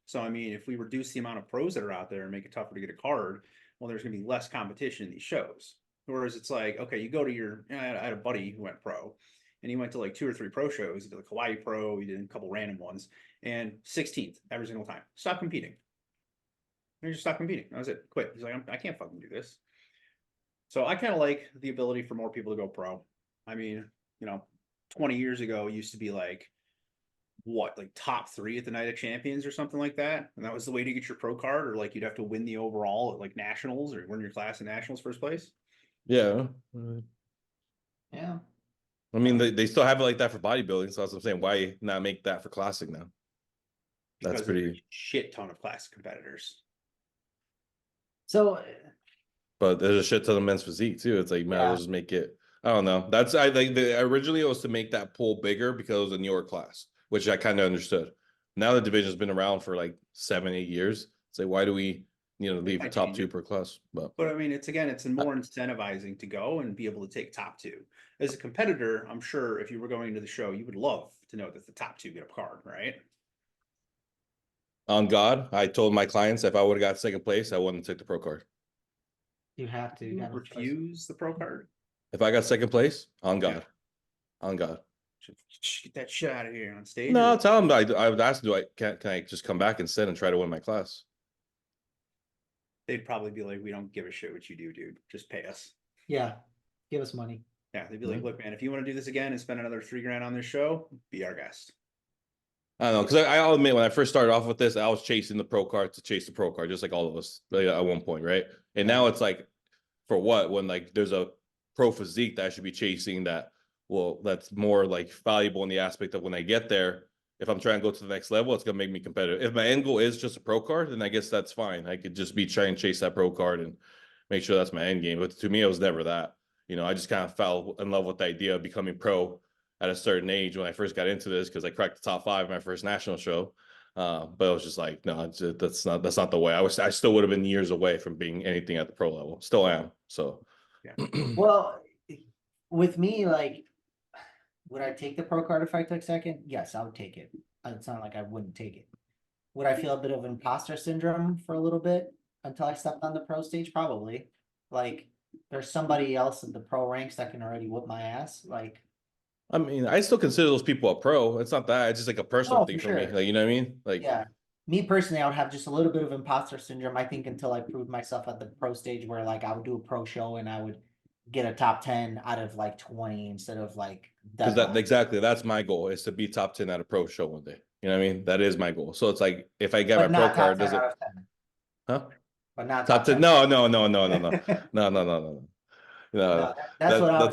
So, I mean, if we reduce the amount of pros that are out there and make it tougher to get a card, well, there's going to be less competition in these shows. Whereas it's like, okay, you go to I had a buddy who went pro and he went to like 2 or 3 pro shows. He did like Hawaii Pro, he did a couple random ones, and 16th every single time. Stop competing. He just stopped competing. That was it. Quit. He's like, I can't fucking do this. So I kind of like the ability for more people to go pro. I mean, 20 years ago, it used to be like, like top 3 at the Night of Champions or something like that. And that was the way to get your pro card, or like you'd have to win the overall at like nationals or win your class in nationals first place. Yeah. Yeah. I mean, they still have it like that for bodybuilding. So that's what I'm saying. Why not make that for classic now? That's Because there's pretty. a shit ton of classic competitors. So But there's a shit ton of men's physique too. It's like, might as well just make it. I don't know. I like originally it was to make that pool bigger because it was a newer class, which I kind of understood. Now the division's been around for like 7-8 years. It's like, why do we leave top 2 per class? But I mean, it's more incentivizing to go and be able to take top 2. As a competitor, I'm sure if you were going to the show, you would love to know that the top 2 get a card, right? on God, I told my clients if I would have got second place, I wouldn't take the pro card. you have to. You refuse the pro card? If I got second place, on God, on God. Get that shit out of here on stage. No, I'll tell them. I would ask, can I just come back instead and try to win my class? They'd probably be like, we don't give a shit what you do, dude. Just pay us. Yeah. Give us money. Yeah, they'd be like, look, man, if you want to do this again and spend another $3,000 on this show, be our guest. I don't know, because I'll admit when I first started off with this, I was chasing the pro card to chase the pro card, just like all of us at one point, right? And now it's like, for what? When like there's a pro physique that I should be chasing that's more like valuable in the aspect of when I get there. If I'm trying to go to the next level, it's gonna make me competitive. If my end goal is just a pro card, then I guess that's fine. I could just be trying to chase that pro card and make sure that's my end game. But to me, it was never that. I just kind of fell in love with the idea of becoming pro at a certain age when I first got into this because I cracked the top 5 in my first national show. But it was just like, no, that's not the way. I still would have been years away from being anything at the pro level. Still am. So, yeah. Well, with me, like, would I take the pro card if I took second? Yes, I would take it. It's not like I wouldn't take it. Would I feel a bit of imposter syndrome for a little bit until I stepped on the pro stage? Probably. Like, there's somebody else in the pro ranks that can already whoop my ass, like. I mean, I still consider those people a pro. It's not that. It's just like a personal Oh, thing for for me. sure. Like, you know what I mean? Like, Yeah, me personally, I would have just a little bit of imposter syndrome, I think, until I proved myself at the pro stage where like I would do a pro show and I would get a top 10 out of like 20 instead of like because that. that exactly that's my goal is to be top 10 at a pro show one day. You know what I mean? That is my goal. So it's like if I get my But pro not top card, 10 does it? out of 10. Huh? But not Top top 10? 10. No, no, no, no, no, no, no, no, no, no, no. No, No, that's what I would have.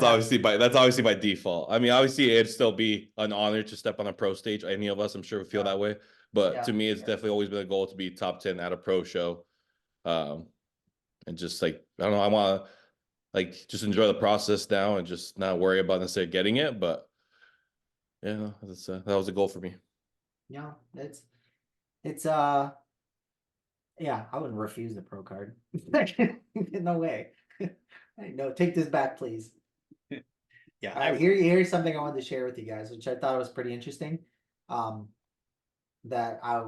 that's obviously by default. I mean, obviously it'd still be an honor to step on a pro stage. Any of us, I'm sure, would feel Yeah. that way. But Yeah, to me, it's sure. definitely always been a goal to be top 10 at a pro show. Um, and just like I don't know, I want to like just enjoy the process now and just not worry about necessarily getting it. But yeah, no, that's that was a goal for me. Yeah, it's yeah, I wouldn't refuse the pro card. No way. No, take this back, please. Yeah, I would. Here's something I wanted to share with you guys, which I thought was pretty interesting. Um, that I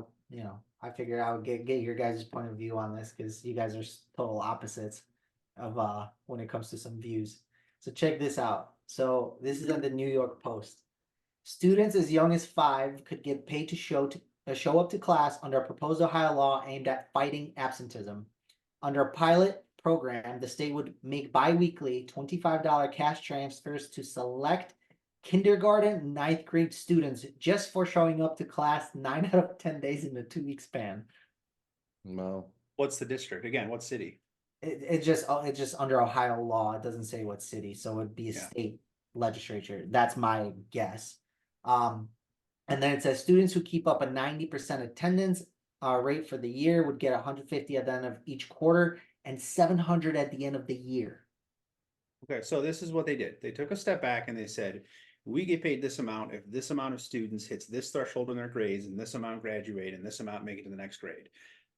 figured I would get your guys' point of view on this because you guys are total opposites of when it comes to some views. So check this out. So this is on the New York Post. Students as young as 5 could get paid to show up to class under a proposed Ohio law aimed at fighting absenteeism. Under a pilot program, the state would make biweekly $25 cash transfers to select kindergarten and 9th grade students just for showing up to class 9 out of 10 days in a 2-week span. Wow. What's the district again? What city? It's just under Ohio law. It doesn't say what city, so it'd be a Yeah. state legislature. That's my guess. And then it says students who keep up a 90% attendance rate for the year would get 150 at the end of each quarter and 700 at the end of the year. Okay, so this is what they did. They took a step back and they said, we get paid this amount if this amount of students hits this threshold in their grades and this amount graduate and this amount make it to the next grade.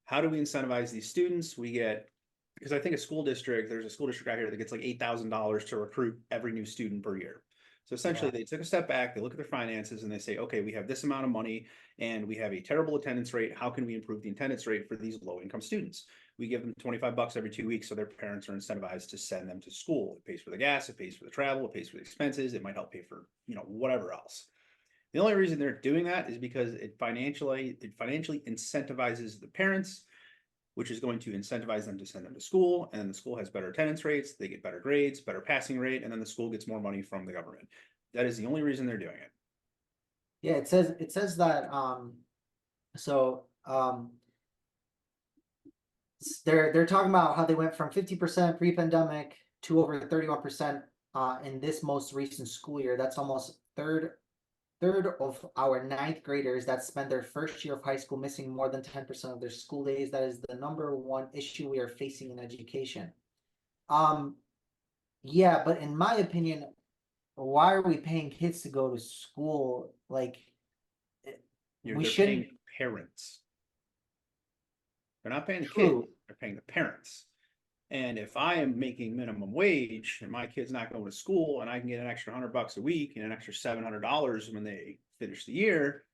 How do we incentivize these students? We get, because I think there's a school district out here that gets like $8,000 to recruit every new student per year. So essentially, They took a step back, they look at their finances and they say, okay, we have this amount of money and we have a terrible attendance rate. How can we improve the attendance rate for these low income students? We give them $25 every 2 weeks so their parents are incentivized to send them to school. It pays for the gas, it pays for the travel, it pays for the expenses, it might help pay for, whatever else. The only reason they're doing that is because it financially incentivizes the parents, which is going to incentivize them to send them to school, and then the school has better attendance rates, they get better grades, better passing rate, and then the school gets more money from the government. That is the only reason they're doing it. Yeah, it says that they're talking about how they went from 50% pre-pandemic to over 31% in this most recent school year. That's almost third of our 9th graders that spend their first year of high school missing more than 10% of their school days. That is the number one issue we are facing in education. Yeah, but in my opinion, why are we paying kids to go to school? Like, we shouldn't. Paying parents. They're not paying the True. kids, they're paying the parents. And if I am making minimum wage and my kid's not going to school and I can get an extra $100 a week and an extra $700 when they finish the year,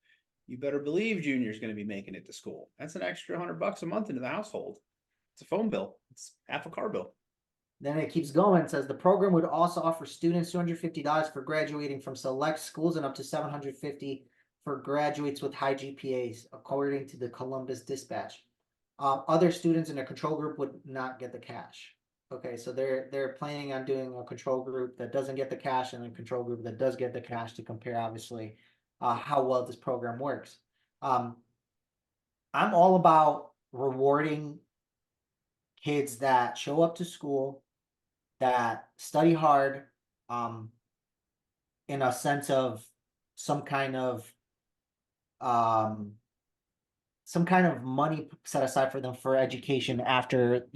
you better believe Junior's going to be making it to school. That's an extra $100 a month into the household. It's a phone bill. It's half a car bill. Then it keeps going. It says the program would also offer students $250 for graduating from select schools and up to $750 for graduates with high GPAs, according to the Columbus Dispatch. Other students in a control group would not get the cash. Okay, so they're planning on doing a control group that doesn't get the cash and a control group that does get the cash to compare, obviously, how well this program works. I'm all about rewarding kids that show up to school, that study hard, in a sense of some kind of money set aside for them for education after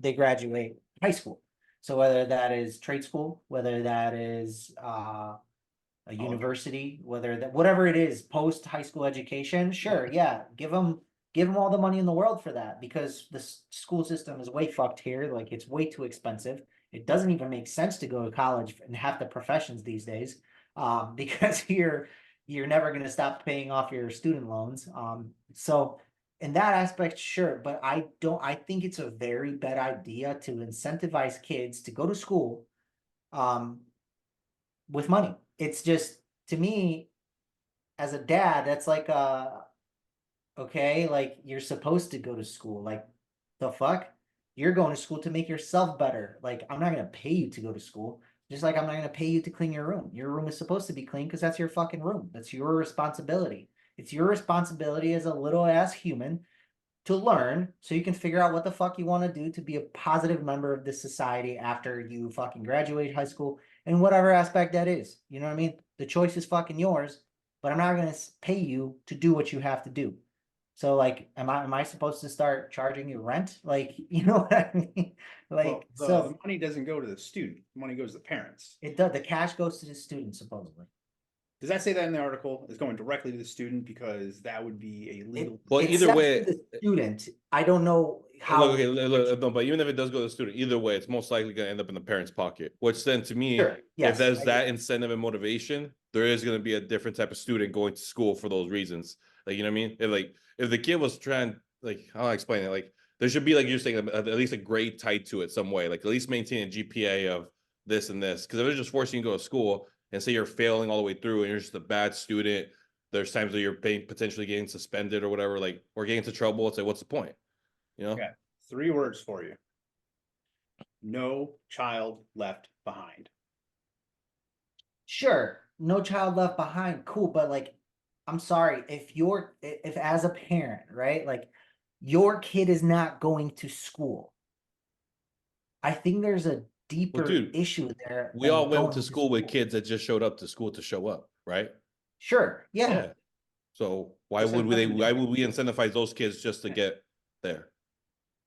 they graduate high school. So whether that is trade school, whether that is a university, whatever it is, post high school education, sure, yeah, give them all the money in the world for that, because the school system is way fucked here. Like, it's way too expensive. It doesn't even make sense to go to college in half the professions these days, because you're never going to stop paying off your student loans. So in that aspect, sure, but I think it's a very bad idea to incentivize kids to go to school um with money. It's just, to me, as a dad, that's like okay, like you're supposed to go to school. Like the fuck? You're going to school to make yourself better. Like I'm not gonna pay you to go to school. Just like I'm not gonna pay you to clean your room. Your room is supposed to be clean because that's your fucking room. That's your responsibility. It's your responsibility as a little ass human to learn so you can figure out what the fuck you want to do to be a positive member of this society after you fucking graduate high school in whatever aspect that is. You know what I mean? The choice is fucking yours, but I'm not gonna pay you to do what you have to do. So like, am I supposed to start charging you rent? Like, you know what I mean? Well, Like, the so money doesn't go to the student, the money goes to the parents. it does. The cash goes to the student supposedly. Does that say that in the article? It's going directly to the student because that would be a legal. Well, It either says way, to the student. I don't know how. look, okay, no, but even if it does go to the student, either way, it's most likely going to end up in the parent's pocket. Which then, to me, Sure. if Yes. there's that incentive and motivation, there is going to be a different type of student going to school for those reasons. Like, you know what I mean? If the kid was trying, like, how do I explain it? Like, there should be, like you're saying, at least a grade tied to it some way. Like, at least maintain a GPA of this and this. Because if it's just forcing you to go to school and say you're failing all the way through and you're just a bad student, there's times that you're potentially getting suspended or whatever, like, or getting into trouble. It's like, what's the point? You know? Okay, 3 words for you. No child left behind. Sure, no child left behind, cool, but like, I'm sorry, if as a parent, right, like your kid is not going to school, I think there's a deeper dude, issue there we than all went going to school with kids that just showed up to school to show up, right? Sure, yeah. So why This has would we nothing to why do would we incentivize those kids just to get there?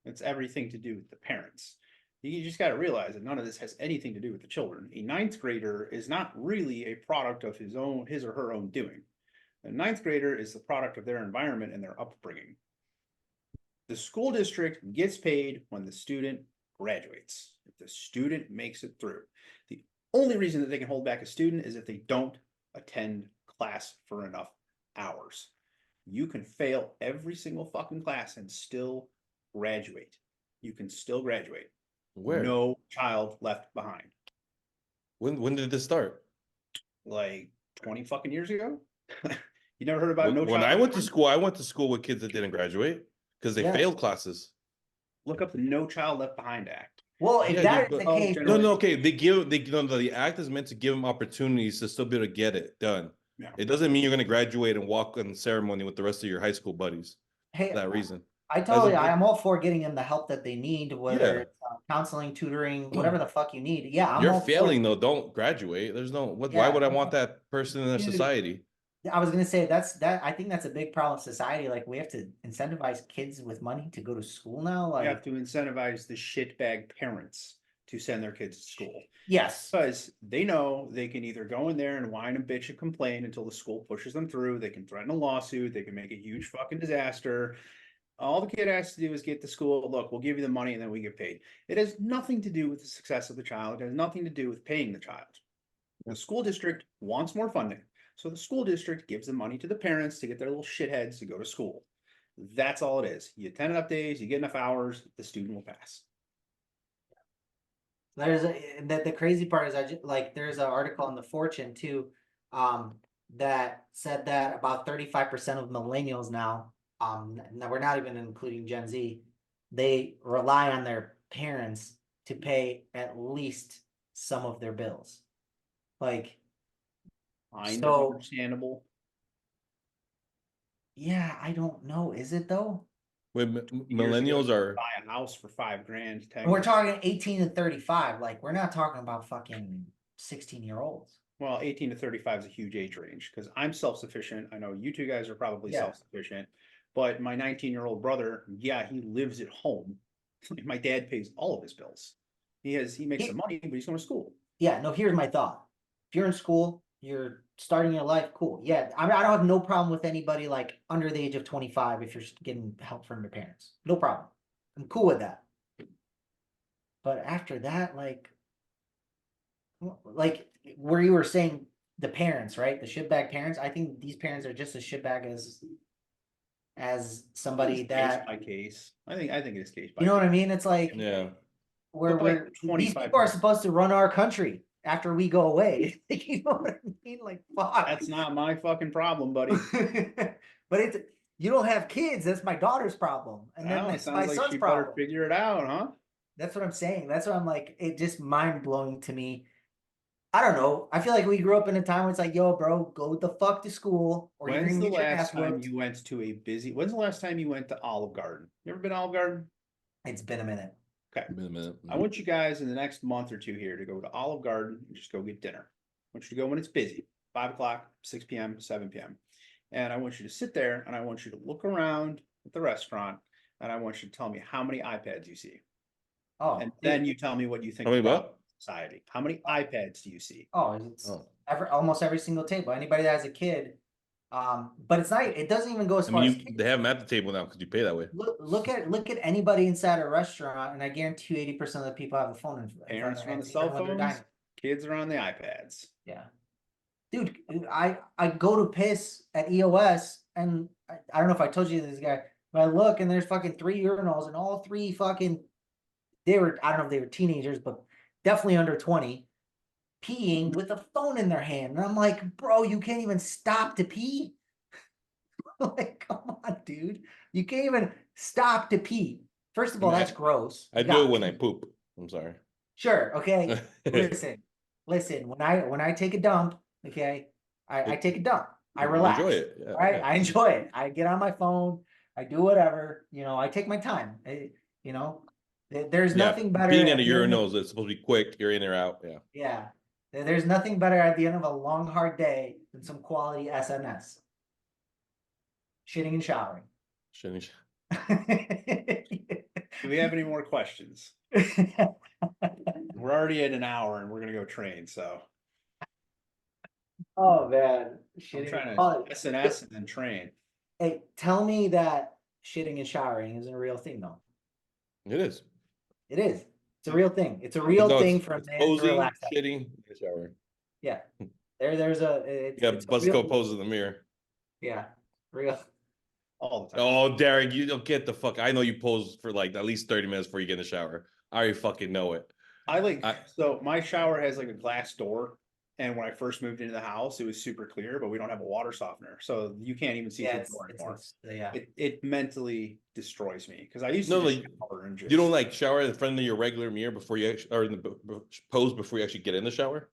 It's everything to do with the parents. You just got to realize that none of this has anything to do with the children. A ninth grader is not really a product of his or her own doing. A ninth grader is the product of their environment and their upbringing. The school district gets paid when the student graduates, if the student makes it through. The only reason that they can hold back a student is if they don't attend class for enough hours. You can fail every single fucking class and still graduate. You can still graduate. Where? No child left behind. When did this start? Like 20 fucking years ago? You never heard about no When child I left went to behind? school, I went to school with kids that didn't graduate because they Yeah. failed classes. Look up the No Child Left Behind Act. Well, if Yeah, that dude, is the but- case, generally- No, okay. The act is meant to give them opportunities to still be able to get it done. Yeah. It doesn't mean you're going to graduate and walk on the ceremony with the rest of your high school buddies hey, for that reason. I'm all for getting them the help that they need, whether Yeah. it's counseling, tutoring, whatever the fuck you need. Yeah, I'm You're all for failing it. though. Don't graduate. There's no why Yeah. would I want that person in a Dude. society? I was gonna say I think that's a big problem in society. Like we have to incentivize kids with money to go to school now. You Like have to incentivize the shitbag parents to send their kids to school. yes. Because they know they can either go in there and whine and bitch and complain until the school pushes them through. They can threaten a lawsuit. They can make a huge fucking disaster. All the kid has to do is get to school. Look, we'll give you the money and then we get paid. It has nothing to do with the success of the child. It has nothing to do with paying the child. The school district wants more funding. So the school district gives the money to the parents to get their little shitheads to go to school. That's all it is. You attend enough days, you get enough hours, the student will pass. The crazy part is there's an article in the Fortune too, that said that about 35% of millennials now, now we're not even including Gen Z, they rely on their parents to pay at least some of their bills. Like, Kind So- of understandable. yeah, I don't know. Is it though? When Years ago, millennials you are could buy a house for $5,000. 10 We're grand. talking 18 to 35. Like, we're not talking about fucking 16-year-olds. Well, 18 to 35 is a huge age range because I'm self-sufficient. I know you two guys are probably Yeah. self-sufficient, but my 19-year-old brother, yeah, he lives at home. My dad pays all of his bills. He makes He- some money, but he's going to school. Yeah, no, here's my thought. If you're in school, you're starting your life, cool. Yeah, I mean, I don't have no problem with anybody like under the age of 25 if you're getting help from your parents. No problem. I'm cool with that. But after that, like where you were saying the parents, right? The shitbag parents, I think these parents are just as shitbag as as somebody Case that, by case. I think it is case by you know what I case. mean? It's like, Yeah. we're, But by these 25 people are supposed to run our country after we go away. You know what I mean? Like, fuck. That's not my fucking problem, buddy. But it's, you don't have kids. That's my daughter's problem. And then Well, it that's sounds my like son's she problem. better figure it out, huh? That's what I'm saying. That's what I'm like, it just mind blowing to me. I don't know. I feel like we grew up in a time where it's like, yo, bro, go the fuck to school or you're When's gonna the get your ass last time whooped. you went to a busy? When's the last time you went to Olive Garden? You ever been to Olive Garden? It's been a minute. Okay. Minute. I want you guys in the next month or two here to go to Olive Garden and just go get dinner. I want you to go when it's busy, 5 o'clock, 6 p.m., 7 p.m. And I want you to sit there and I want you to look around at the restaurant and I want you to tell me how many iPads you see. Oh, And then you tell me what you think How many about what? society. How many iPads do you see? it's Oh. almost every single table. Anybody that has a kid, but it's not. It doesn't even go as I far as mean, kids. they have them at the table now because you pay that way. Look at anybody inside a restaurant, and I guarantee you 80% of the people have a phone in front Parents of are their on the hands, cell even when they're phones, dining. kids are on the iPads. Yeah, dude, I go to piss at EOS, and I don't know if I told you this guy, but I look and there's fucking 3 urinals, and all 3 fucking, they were, I don't know if they were teenagers, but definitely under 20, peeing with a phone in their hand, and I'm like, bro, you can't even stop to pee. Like, come on, dude, you can't even stop to pee. First of all, mean, that's gross. I You do got it when I pee. poop. I'm sorry. Sure, okay. Listen. When I take a dump, okay, I take a dump. I You relax. enjoy it. Yeah, All right, yeah. I enjoy it. I get on my phone. I do whatever. You know, I take my time. You know, there's Yeah, nothing better being at in a the end of, urinal is supposed to be quick. You're in or out. Yeah. yeah. There's nothing better at the end of a long, hard day than some quality SNS. Shitting and showering. Shouldn't- Do we have any more questions? We're already at an hour and we're gonna go train, so Oh man, I'm shitting. trying Oh, to SNS and then train. hey, tell me that shitting and showering isn't a real thing, though. It is. It is. It's a real thing. It's a real No, thing for a it's man to posing, relax. shitting, and showering. Yeah. There's a Yeah, it's a buzz real, poses in the mirror. yeah, real. All the time. Oh, Derek, you don't get the fuck. I know you pose for like at least 30 minutes before you get in the shower. I already fucking know it. So my shower has like a glass door. And when I first moved into the house, it was super clear, but we don't have a water softener. So you can't even see through the door anymore. Yeah. It mentally destroys me because I used No, to just like, shower and just You don't like shower in front of your regular mirror before you actually, or in the pose before you actually get in the shower?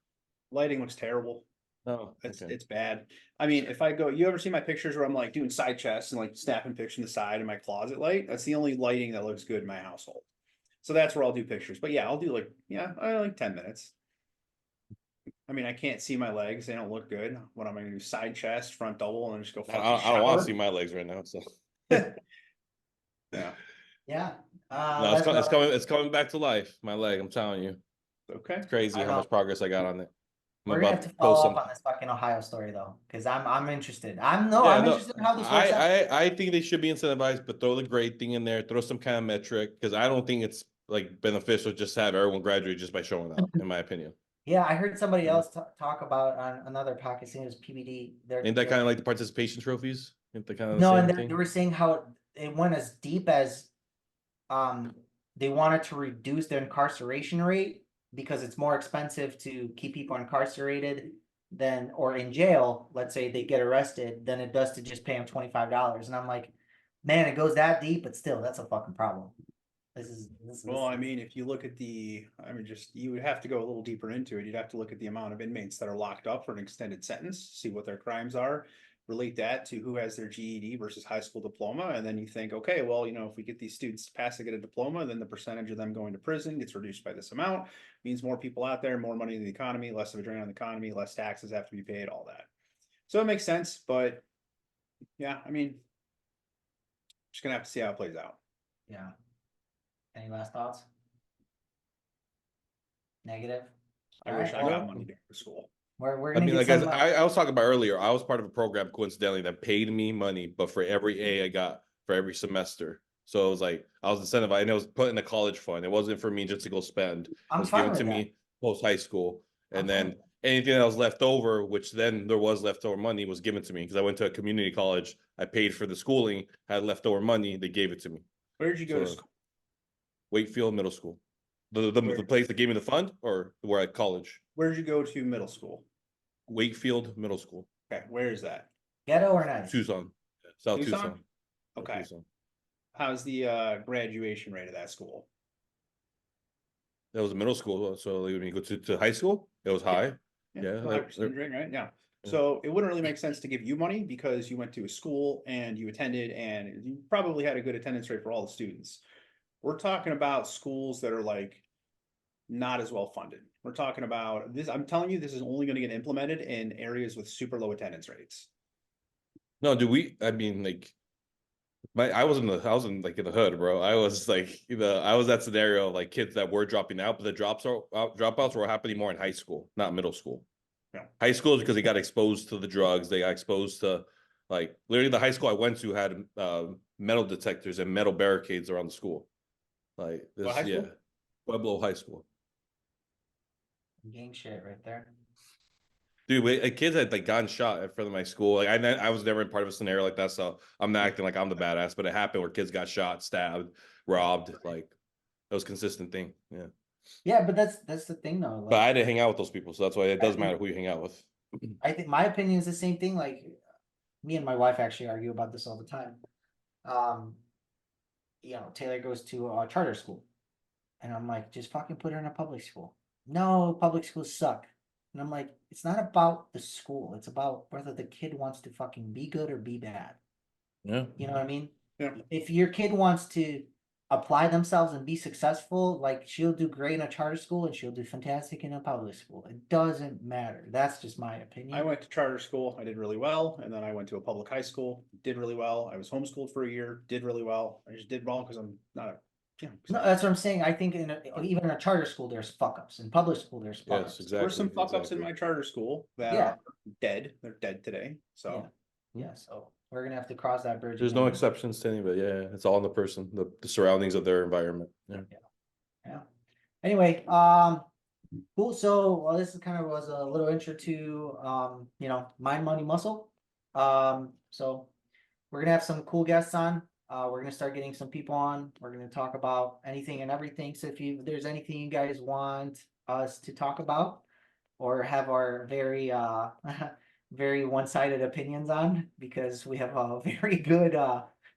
lighting looks terrible. No, It's bad. I mean, if I go, you ever see my pictures where I'm like doing side chests and like snapping pictures in the side in my closet light? That's the only lighting that looks good in my household. So that's where I'll do pictures. But yeah, I'll do I like 10 minutes. I mean, I can't see my legs. They don't look good. What am I gonna do? Side chest, front double, and then just go fucking I don't want to shower? see my legs right now. So Yeah. Yeah. no, That's what it's coming back to life. My leg, I'm telling you, Okay. it's crazy I how know. much progress I got on it. I'm we're gonna about have to to post follow up some. on this fucking Ohio story though, because I'm interested. Yeah, I'm no, interested in how this works out. I think they should be incentivized, but throw the grade thing in there, throw some kind of metric, because I don't think it's like beneficial just to have everyone graduate just by showing up, in my opinion. Yeah, I heard somebody else talk about on another podcast. I think it was PBD. Ain't that kind of like the participation trophies? Ain't that kind of the No, same and they thing? were saying how it went as deep as they wanted to reduce their incarceration rate because it's more expensive to keep people incarcerated than or in jail. Let's say they get arrested, than it does to just pay them $25. And I'm like, man, it goes that deep, but still, that's a fucking problem. Well, I mean, if you look at you would have to go a little deeper into it. You'd have to look at the amount of inmates that are locked up for an extended sentence, see what their crimes are, relate that to who has their GED versus high school diploma. And then you think, okay, well, if we get these students to pass to get a diploma, then the percentage of them going to prison gets reduced by this amount, means more people out there, more money in the economy, less of a drain on the economy, less taxes have to be paid, all that. So it makes sense, but yeah, I mean, just gonna have to see how it plays out. Yeah. Any last thoughts? Negative? I All wish right, I well, got money to go to school. we're I gonna mean, get like some. I was talking about earlier, I was part of a program coincidentally that paid me money, but for every A I got for every semester. So it was like I was incentivized, and it was put in a college fund. It wasn't for me just to go spend. It I'm was fine given with to that. me post high school, I'm and fine then with that. anything that was left over, which then there was leftover money, was given to me because I went to a community college. I paid for the schooling, had leftover money, they gave it to me. Where did you go to So, school? Wakefield Middle School. The place that gave me the fund, or where at college? Where did you go to middle school? Wakefield Middle School, Okay, where is that? Ghetto or nice? Tucson, South Tucson? Tucson. Okay. Tucson. How's the graduation rate of that school? That was a middle school. So like, when you go to high school, it was high. Yeah, high percentage rate, right? Yeah. Yeah. So it wouldn't really make sense to give you money because you went to a school and you attended and you probably had a good attendance rate for all the students. We're talking about schools that are like not as well funded. We're talking about this. I'm telling you, this is only going to get implemented in areas with super low attendance rates. No, I mean, like, I was in like in the hood, bro. I was like, I was that scenario, like kids that were dropping out, but the dropouts were happening more in high school, not middle school. Yeah. High school is because they got exposed to the drugs. They got exposed to, like, literally the high school I went to had metal detectors and metal barricades around the school. Like this, What high school? yeah, Pueblo High School. Gang shit right there. Dude, kids had like gotten shot in front of my school. Like I was never in part of a scenario like that, so I'm not acting like I'm the badass. But it happened where kids got shot, stabbed, robbed. Like it was a consistent thing. Yeah. Yeah, but that's the thing though. But Like, I didn't hang out with those people, so that's why it doesn't matter who you hang out with. I think my opinion is the same thing. Like, me and my wife actually argue about this all the time. Taylor goes to a charter school, and I'm like, just fucking put her in a public school. No, public schools suck. And I'm like, it's not about the school. It's about whether the kid wants to fucking be good or be bad. Yeah. You know what I mean? Yeah. If your kid wants to apply themselves and be successful, like she'll do great in a charter school and she'll do fantastic in a public school. It doesn't matter. That's just my opinion. I went to charter school, I did really well, and then I went to a public high school, did really well. I was homeschooled for a year, did really well. I just did well because I'm not a No, that's what I'm saying. I think even in a charter school, there's fuck ups. In public school, there's fuck Yes, ups. exactly. There were some fuck ups in my charter school that Yeah. are dead. They're dead today. So Yeah, so we're gonna have to cross that bridge. There's no again. exceptions to anybody. Yeah, it's all in the person, the surroundings of their environment. Yeah. Yeah. Anyway, cool. So, well, this is kind of was a little intro to, Mind, Money, Muscle. So we're gonna have some cool guests on. We're gonna start getting some people on. We're gonna talk about anything and everything. So if there's anything you guys want us to talk about, or have our very very one-sided opinions on, because we have a very good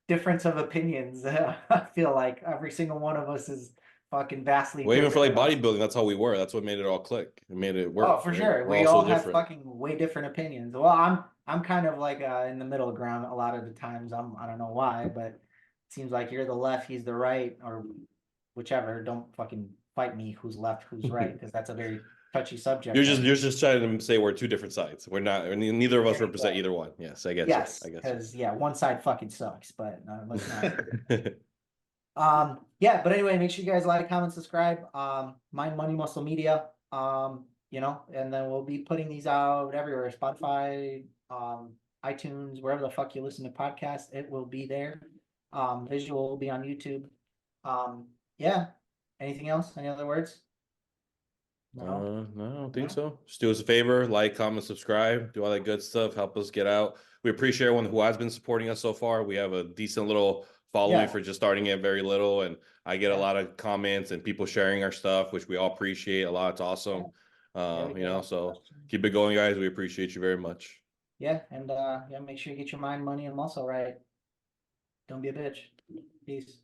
difference of opinions. I feel like every single one of us is fucking vastly Well, even for like different. bodybuilding, that's how we were. That's what made it all click. It made it work. Oh, for right? sure. We're We so all have different. fucking way different opinions. Well, I'm kind of like in the middle ground a lot of the times. I don't know why, but it seems like you're the left, he's the right, or whichever. Don't fucking fight me who's left, who's right, because that's a very touchy subject. You're just trying to say we're two different sides. We're not. Neither of us There you represent go. either one. Yes, I guess. Yes, I guess. because one side fucking sucks, but let's not. Yeah, but anyway, make sure you guys like, comment, subscribe. Mind, Money, Muscle Media. And then we'll be putting these out everywhere. Spotify, iTunes, wherever the fuck you listen to podcasts, it will be there. Visual will be on YouTube. Yeah. Anything else? Any other words? No, I don't think so. Just do us a favor, like, comment, subscribe, do all that good stuff. Help us get out. We appreciate everyone who has been supporting us so far. We have a decent little following Yeah. for just starting at very little, and I get a Yeah. lot of comments and people sharing our stuff, which we all appreciate a lot. It's awesome. So keep it going, guys. We appreciate you very much. Yeah, and make sure you get your mind, money, and muscle right. Don't be a bitch. Peace.